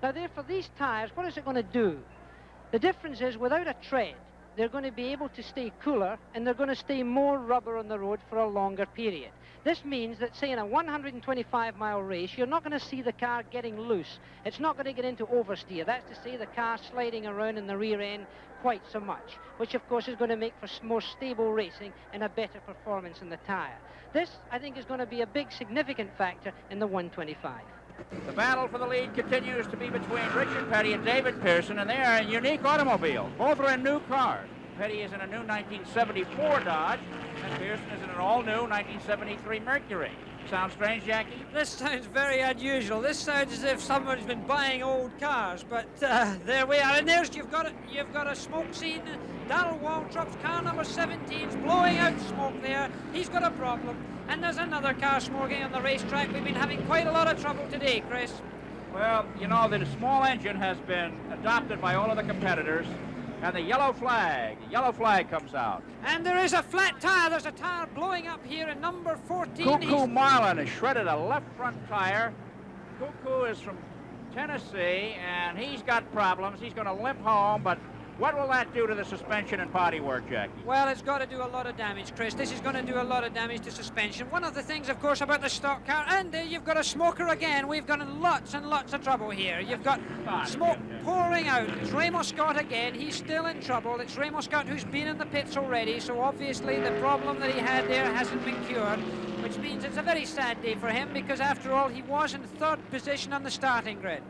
Now, therefore, these tires, what is it going to do? The difference is, without a tread, they're going to be able to stay cooler, and they're going to stay more rubber on the road for a longer period. This means that, say, in a 125-mile race, you're not going to see the car getting loose. It's not going to get into oversteer. That's to say the car sliding around in the rear end quite so much, which, of course, is going to make for more stable racing and a better performance in the tire. This, I think, is going to be a big significant factor in the 125. The battle for the lead continues to be between Richard Petty and David Pearson, and they are in unique automobiles. Both are in new cars. Petty is in a new 1974 Dodge, and Pearson is in an all-new 1973 Mercury. Sound strange, Jackie? This sounds very unusual. This sounds as if someone's been buying old cars, but there we are. And there's you've got a smoke scene. Darrell Waltrip's car number 17's blowing out smoke there. He's got a problem. And there's another car smoking on the racetrack. We've been having quite a lot of trouble today, Chris. Well, you know, the small engine has been adopted by all of the competitors, and the yellow flag comes out. And there is a flat tire. There's a tire blowing up here in number 14. Cuckoo Marlin has shredded a left front tire. Cuckoo is from Tennessee, and he's got problems. He's going to limp home, but what will that do to the suspension and bodywork, Jackie? Well, it's got to do a lot of damage, Chris. This is going to do a lot of damage to suspension. One of the things, of course, about the stock car, and you've got a smoker again. We've got lots and lots of trouble here. You've got smoke pouring out. It's Ramos Scott again. He's still in trouble. It's Ramos Scott who's been in the pits already, so obviously the problem that he had there hasn't been cured, which means it's a very sad day for him because, after all, he was in third position on the starting grid.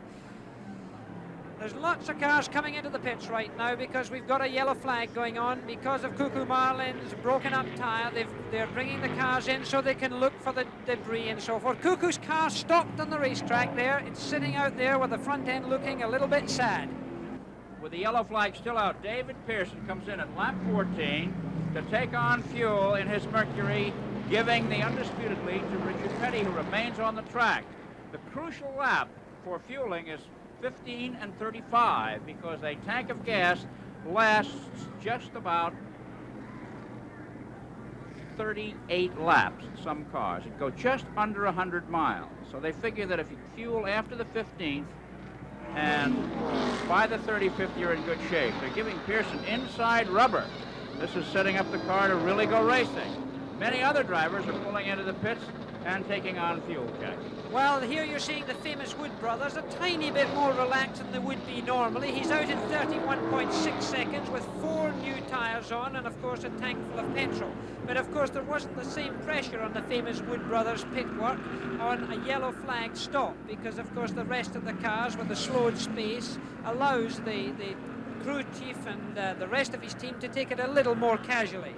There's lots of cars coming into the pits right now because we've got a yellow flag going on because of Cuckoo Marlin's broken up tyre. They're bringing the cars in so they can look for the debris and so forth. Cuckoo's car stopped on the racetrack there. It's sitting out there with the front end looking a little bit sad. With the yellow flag still out, David Pearson comes in at lap 14 to take on fuel in his Mercury, giving the undisputed lead to Richard Petty, who remains on the track. The crucial lap for fueling is 15 and 35 because a tank of gas lasts just about 38 laps in some cars. It goes just under 100 miles. So they figure that if you fuel after the 15th and by the 35th, you're in good shape. They're giving Pearson inside rubber. This is setting up the car to really go racing. Many other drivers are pulling into the pits and taking on fuel, Jackie. Well, here you're seeing the famous Wood brothers, a tiny bit more relaxed than they would be normally. He's out in 31.6 seconds with 4 new tyres on and, of course, a tank full of petrol. But, of course, there wasn't the same pressure on the famous Wood brothers pit work on a yellow flag stop because, of course, the rest of the cars with the slowed space allows the crew chief and the rest of his team to take it a little more casually.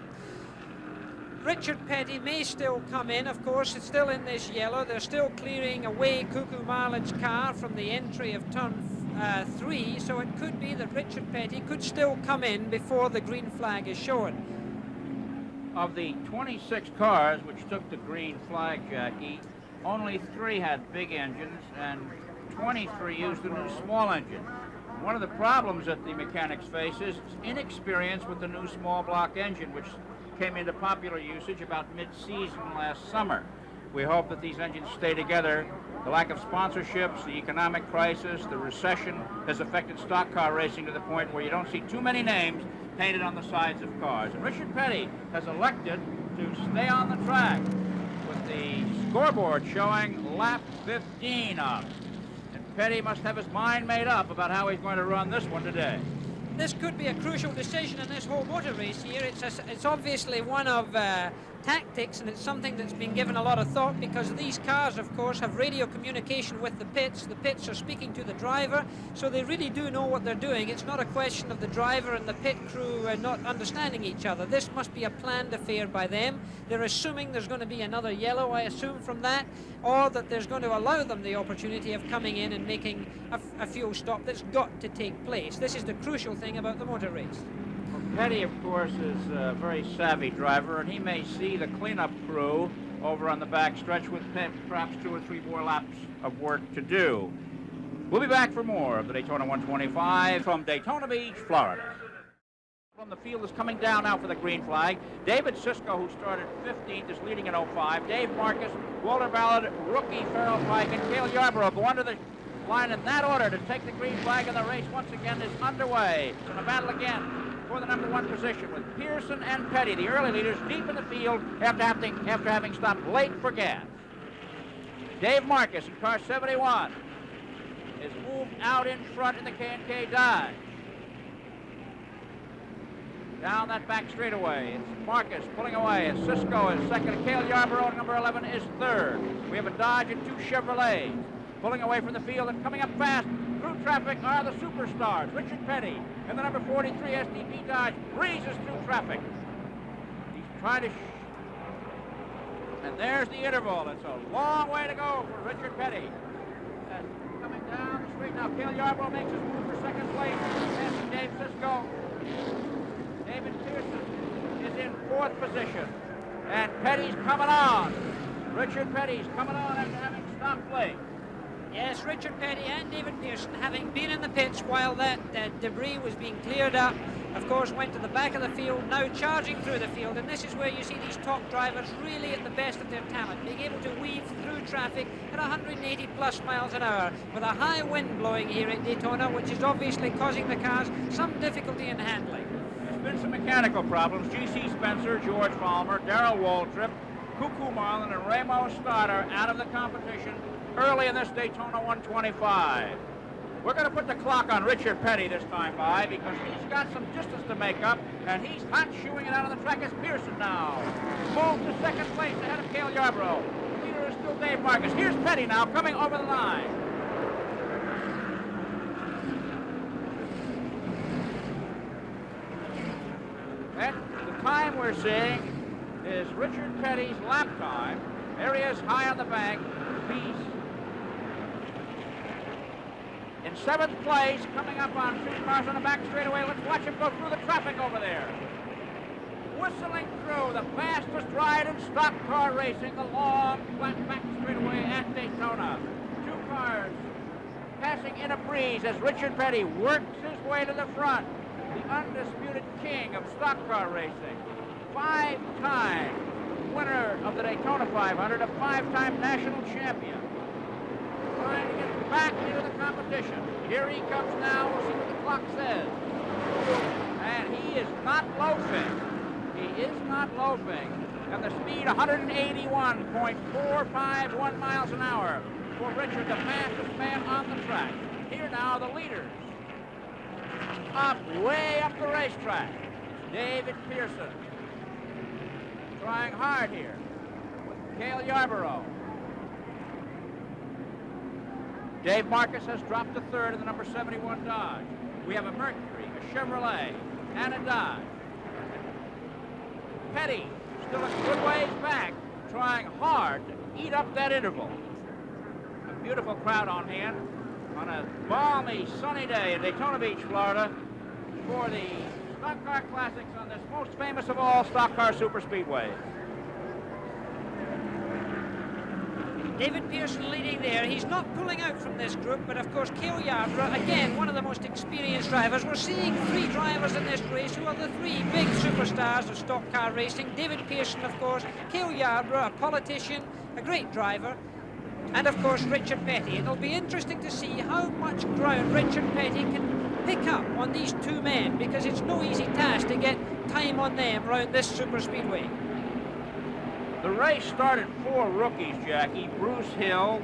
Richard Petty may still come in, of course. It's still in this yellow. They're still clearing away Cuckoo Marlin's car from the entry of turn 3, so it could be that Richard Petty could still come in before the green flag is shown. Of the 26 cars which took the green flag, Jackie, only 3 had big engines and 23 used a new small engine. One of the problems that the mechanics face is inexperience with the new small block engine, which came into popular usage about mid-season last summer. We hope that these engines stay together. The lack of sponsorships, the economic crisis, the recession has affected stock car racing to the point where you don't see too many names painted on the sides of cars. And Richard Petty has elected to stay on the track with the scoreboard showing lap 15 up. And Petty must have his mind made up about how he's going to run this one today. This could be a crucial decision in this whole motor race here. It's obviously one of tactics, and it's something that's been given a lot of thought because these cars, of course, have radio communication with the pits. The pits are speaking to the driver, so they really do know what they're doing. It's not a question of the driver and the pit crew not understanding each other. This must be a planned affair by them. They're assuming there's going to be another yellow, I assume, from that, or that there's going to allow them the opportunity of coming in and making a fuel stop that's got to take place. This is the crucial thing about the motor race. Well, Petty, of course, is a very savvy driver, and he may see the cleanup crew over on the back stretch with perhaps 2 or 3 more laps of work to do. We'll be back for more of the Daytona 125 from Daytona Beach, Florida. From the field is coming down now for the green flag. David Sisko, who started 15th, is leading in 05. Dave Marcus, Walter Ballard, rookie Farrell Pike, and Cale Yarborough go under the line in that order to take the green flag, and the race once again is underway. In a battle again for the number 1 position with Pearson and Petty, the early leaders, deep in the field after having stopped late for gas. Dave Marcus in car 71 is moved out in front in the K&K Dodge. Down that back straightaway, it's Marcus pulling away, and Sisko is second, and Cale Yarborough, number 11, is third. We have a Dodge and 2 Chevrolets. Pulling away from the field and coming up fast through traffic are the superstars. Richard Petty in the number 43 SDP Dodge breezes through traffic. He's trying to and there's the interval. It's a long way to go for Richard Petty. And coming down the street now, Cale Yarborough makes his move for second place. Passing Dave Cisco. David Pearson is in fourth position. And Petty's coming on. Richard Petty's coming on after having stopped late. Yes, Richard Petty and David Pearson, having been in the pits while that debris was being cleared up, of course, went to the back of the field, now charging through the field. And this is where you see these top drivers really at the best of their talent, being able to weave through traffic at 180 plus miles an hour with a high wind blowing here at Daytona, which is obviously causing the cars some difficulty in handling. There's been some mechanical problems. G.C. Spencer, George Falmer, Darrell Waltrip, Cuckoo Marlin, and Ramo Stoddard out of the competition early in this Daytona 125. We're going to put the clock on Richard Petty this time by because he's got some distance to make up, and he's hot shooing it out on the track as Pearson now. Moved to second place ahead of Cale Yarborough. The leader is still Dave Marcus. Here's Petty now coming over the line. And the time we're seeing is Richard Petty's lap time. There he is high on the bank. He's in seventh place, coming up on 2 cars on the back straightaway. Let's watch him go through the traffic over there. Whistling through the fastest ride in stock car racing, the long flat back straightaway at Daytona. 2 cars passing in a breeze as Richard Petty works his way to the front. The undisputed king of stock car racing. 5-time winner of the Daytona 500, a 5-time national champion. Trying to get back into the competition. Here he comes now. We'll see what the clock says. And he is not loafing. He is not loafing. And the speed 181.451 miles an hour for Richard, the fastest man on the track. Here now the leaders. Way up the racetrack. David Pearson. Trying hard here with Cale Yarborough. Dave Marcus has dropped to third in the number 71 Dodge. We have a Mercury, a Chevrolet, and a Dodge. Petty still a good ways back, trying hard to eat up that interval. A beautiful crowd on hand on a balmy, sunny day in Daytona Beach, Florida, for the Stock Car Classics on this most famous of all stock car superspeedways. David Pearson leading there. He's not pulling out from this group, but of course Cale Yarborough, again, one of the most experienced drivers. We're seeing 3 drivers in this race who are the 3 big superstars of stock car racing. David Pearson, of course, Cale Yarborough, a politician, a great driver, and of course Richard Petty. It'll be interesting to see how much ground Richard Petty can pick up on these 2 men, because it's no easy task to get time on them around this superspeedway. The race started 4 rookies, Jackie. Bruce Hill,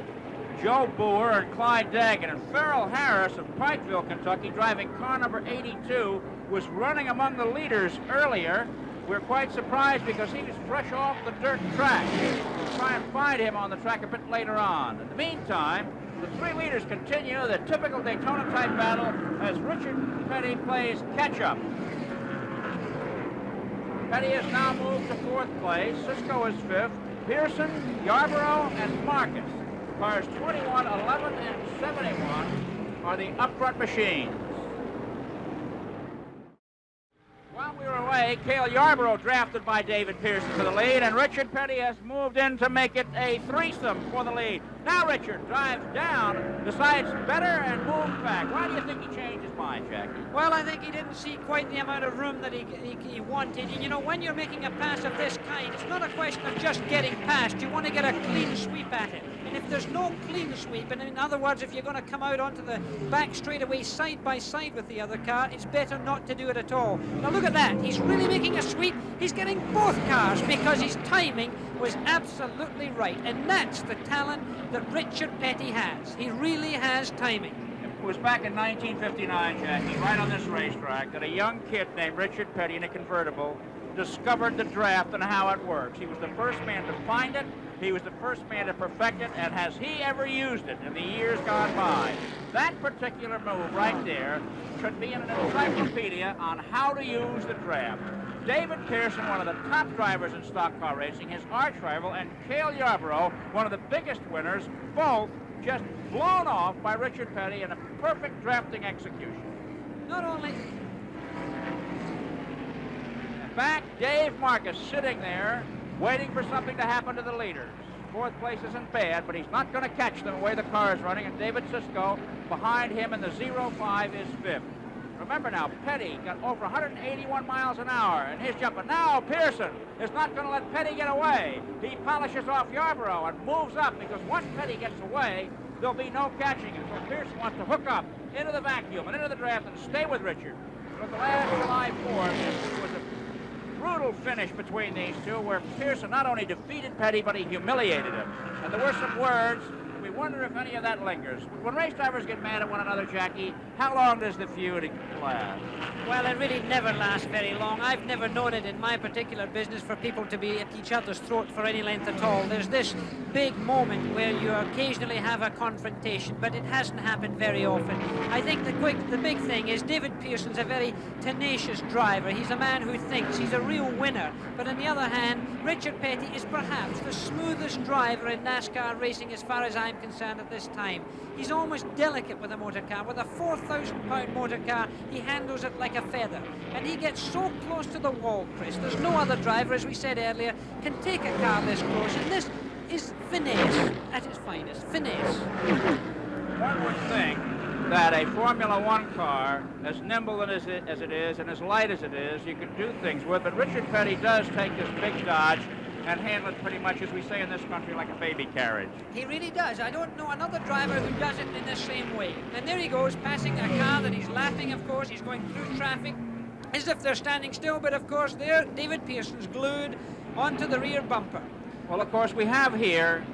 Joe Boer, and Clyde Daggett. And Farrell Harris of Pikeville, Kentucky, driving car number 82, was running among the leaders earlier. We're quite surprised because he was fresh off the dirt track. We'll try and find him on the track a bit later on. In the meantime, the 3 leaders continue the typical Daytona-type battle as Richard Petty plays catch-up. Petty has now moved to 4th place. Cisco is 5th. Pearson, Yarborough, and Marcus. Cars 21, 11, and 71 are the up-front machines. While we were away, Cale Yarborough drafted by David Pearson for the lead, and Richard Petty has moved in to make it a threesome for the lead. Now Richard drives down, decides better, and moves back. Why do you think he changed his mind, Jackie? Well, I think he didn't see quite the amount of room that he wanted. And, you know, when you're making a pass of this kind, it's not a question of just getting past. You want to get a clean sweep at it. And if there's no clean sweep, and in other words, if you're going to come out onto the back straightaway side by side with the other car, it's better not to do it at all. Now look at that. He's really making a sweep. He's getting both cars because his timing was absolutely right. And that's the talent that Richard Petty has. He really has timing. It was back in 1959, Jackie, right on this racetrack, that a young kid named Richard Petty in a convertible discovered the draft and how it works. He was the first man to find it, He was the first man to perfect it, and has he ever used it in the years gone by? That particular move right there should be in an encyclopedia on how to use the draft. David Pearson, one of the top drivers in stock car racing, his arch rival, and Cale Yarborough, one of the biggest winners, both just blown off by Richard Petty in a perfect drafting execution. Not only... Back, Dave Marcus sitting there, waiting for something to happen to the leaders. Fourth place isn't bad, but he's not going to catch them the way the car is running, and David Sisko behind him in the 05 is fifth. Remember now, Petty got over 181 miles an hour in his jump, and now Pearson is not going to let Petty get away. He polishes off Yarborough and moves up, because once Petty gets away, there'll be no catching it. So Pearson wants to hook up into the vacuum and into the draft and stay with Richard. But the last July 4th was a brutal finish between these two, where Pearson not only defeated Petty, but he humiliated him. And there were some words. We wonder if any of that lingers. When race drivers get mad at one another, Jackie, how long does the feud last? Well, it really never lasts very long. I've never known it in my particular business for people to be at each other's throat for any length at all. There's this big moment where you occasionally have a confrontation, but it hasn't happened very often. I think the big thing is David Pearson's a very tenacious driver. He's a man who thinks. He's a real winner. But on the other hand, Richard Petty is perhaps the smoothest driver in NASCAR racing as far as I'm concerned at this time. He's almost delicate with a motor car. With a 4,000-pound motor car, he handles it like a feather. And he gets so close to the wall, Chris. There's no other driver, as we said earlier, can take a car this close. And this is finesse at its finest. Finesse. One would think that a Formula One car, as nimble as it is and as light as it is, you can do things with. But Richard Petty does take this big Dodge and handle it pretty much, as we say in this country, like a baby carriage. He really does. I don't know another driver who does it in the same way. And there he goes, passing a car that he's lapping, of course. He's going through traffic as if they're standing still, but of course there, David Pearson's glued onto the rear bumper. Well, of course, we have here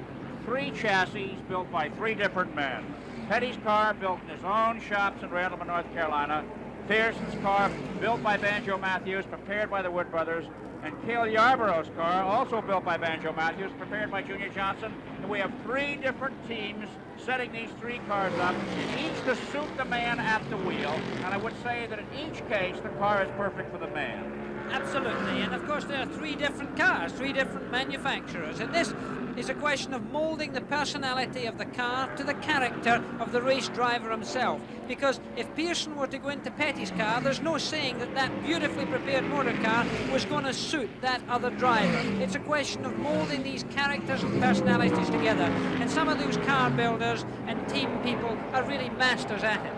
3 chassis built by 3 different men. Petty's car built in his own shops in Randleman, North Carolina. Pearson's car built by Banjo Matthews, prepared by the Wood Brothers. And Cale Yarborough's car, also built by Banjo Matthews, prepared by Junior Johnson. And we have 3 different teams setting these 3 cars up, each to suit the man at the wheel. And I would say that in each case, the car is perfect for the man. Absolutely, and of course there are 3 different cars, 3 different manufacturers, and this is a question of molding the personality of the car to the character of the race driver himself. Because if Pearson were to go into Petty's car, there's no saying that that beautifully prepared motor car was going to suit that other driver. It's a question of molding these characters and personalities together, and some of those car builders and team people are really masters at it.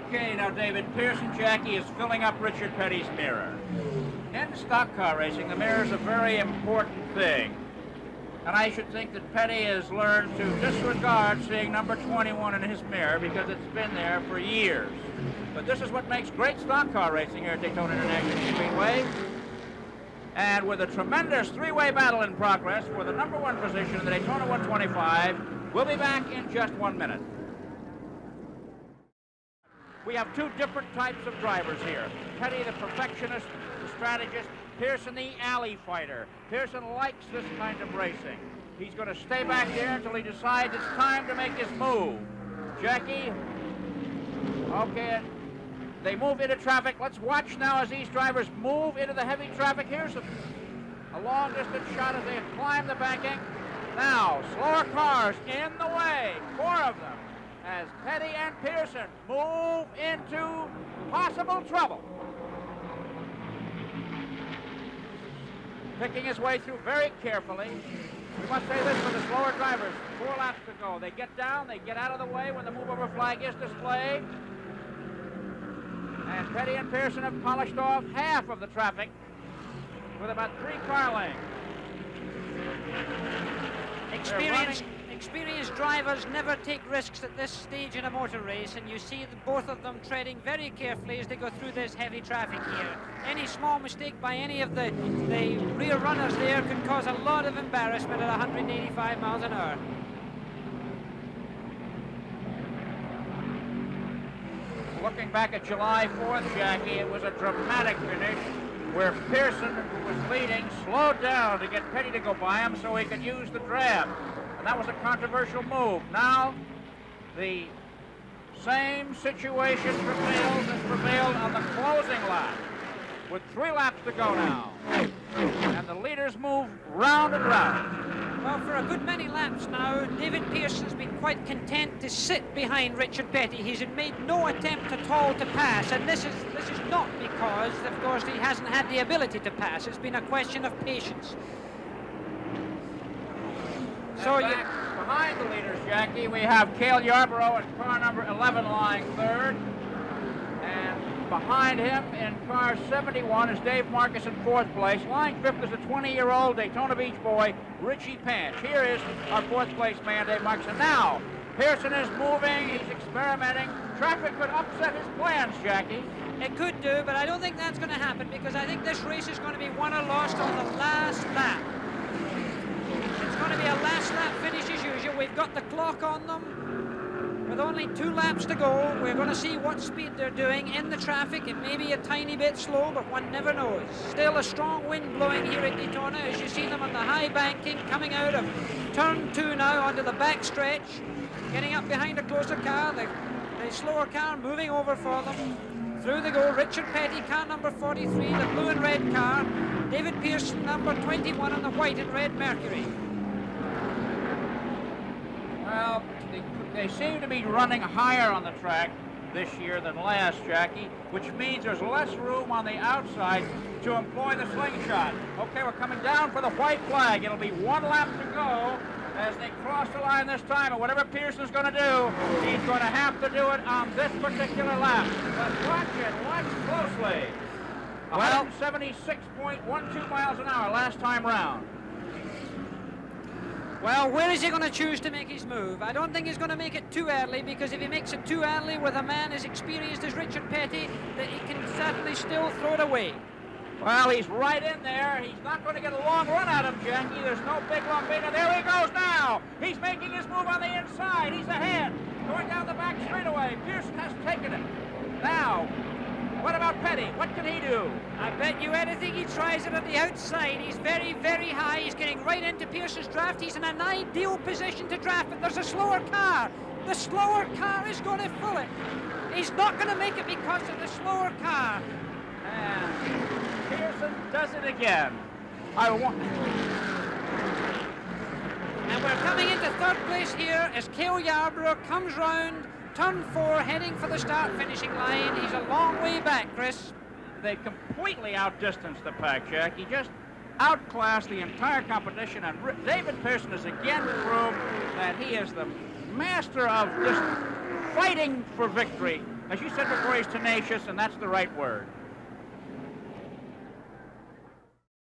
Okay, now David, Pearson, Jackie, is filling up Richard Petty's mirror. In stock car racing, the mirror is a very important thing. And I should think that Petty has learned to disregard seeing number 21 in his mirror, because it's been there for years. But this is what makes great stock car racing here at Daytona International Speedway. And with a tremendous 3-way battle in progress for the number 1 position in the Daytona 125, we'll be back in just 1 minute. We have 2 different types of drivers here. Petty, the perfectionist, the strategist. Pearson, the alley fighter. Pearson likes this kind of racing. He's going to stay back there until he decides it's time to make his move. Jackie? Okay, they move into traffic. Let's watch now as these drivers move into the heavy traffic. Here's a long-distance shot as they climb the banking. Now, slower cars in the way, 4 of them, as Petty and Pearson move into possible trouble. Picking his way through very carefully. We must say this for the slower drivers. 4 laps to go. They get down, they get out of the way when the move-over flag is displayed. And Petty and Pearson have polished off half of the traffic with about 3 car lengths. Experienced drivers never take risks at this stage in a motor race, and you see both of them treading very carefully as they go through this heavy traffic here. Any small mistake by any of the rear runners there could cause a lot of embarrassment at 185 miles an hour. Looking back at July 4th, Jackie, it was a dramatic finish. where Pearson, who was leading, slowed down to get Petty to go by him so he could use the draft. And that was a controversial move. Now, the same situation prevails as prevailed on the closing lap, with 3 laps to go now. And the leaders move round and round. Well, for a good many laps now, David Pearson's been quite content to sit behind Richard Petty. He's made no attempt at all to pass, and this is not because, of course, he hasn't had the ability to pass. It's been a question of patience. So behind the leaders, Jackie, we have Cale Yarborough in car number 11 lying third. And behind him in car 71 is Dave Marcus in 4th place. Lying 5th is a 20-year-old Daytona Beach boy, Richie Panch. Here is our 4th place man, Dave Marcus. And now, Pearson is moving, he's experimenting. Traffic could upset his plans, Jackie. It could do, but I don't think that's going to happen, because I think this race is going to be won or lost on the last lap. It's going to be a last lap finish as usual. We've got the clock on them. With only 2 laps to go, we're going to see what speed they're doing in the traffic. It may be a tiny bit slow, but one never knows. Still a strong wind blowing here at Daytona as you see them on the high banking, coming out of turn 2 now onto the back stretch, getting up behind a closer car, the slower car moving over for them. Through they go, Richard Petty, car number 43, the blue and red car. David Pearson, number 21 on the white and red Mercury. Well, they seem to be running higher on the track this year than last, Jackie, which means there's less room on the outside to employ the slingshot. Okay, we're coming down for the white flag. It'll be 1 lap to go as they cross the line this time, and whatever Pearson's going to do, he's going to have to do it on this particular lap. But watch closely. Well, 176.12 miles an hour last time round. Well, where is he going to choose to make his move? I don't think he's going to make it too early, because if he makes it too early with a man as experienced as Richard Petty, that he can certainly still throw it away. Well, he's right in there. He's not going to get a long run at him, Jackie. There's no big lump in. There he goes now. He's making his move on the inside. He's ahead. Going down the back straightaway. Pearson has taken it. Now, what about Petty? What can he do? I bet you anything he tries it at the outside. He's very, very high. He's getting right into Pearson's draft. He's in an ideal position to draft, but there's a slower car. The slower car is going to pull it. He's not going to make it because of the slower car. And Pearson does it again. And we're coming into 3rd place here as Cale Yarborough comes round turn 4, heading for the start-finishing line. He's a long way back, Chris. They completely outdistanced the pack, Jack. He just outclassed the entire competition, and David Pearson has again proved that he is the master of just fighting for victory. As you said before, he's tenacious, and that's the right word.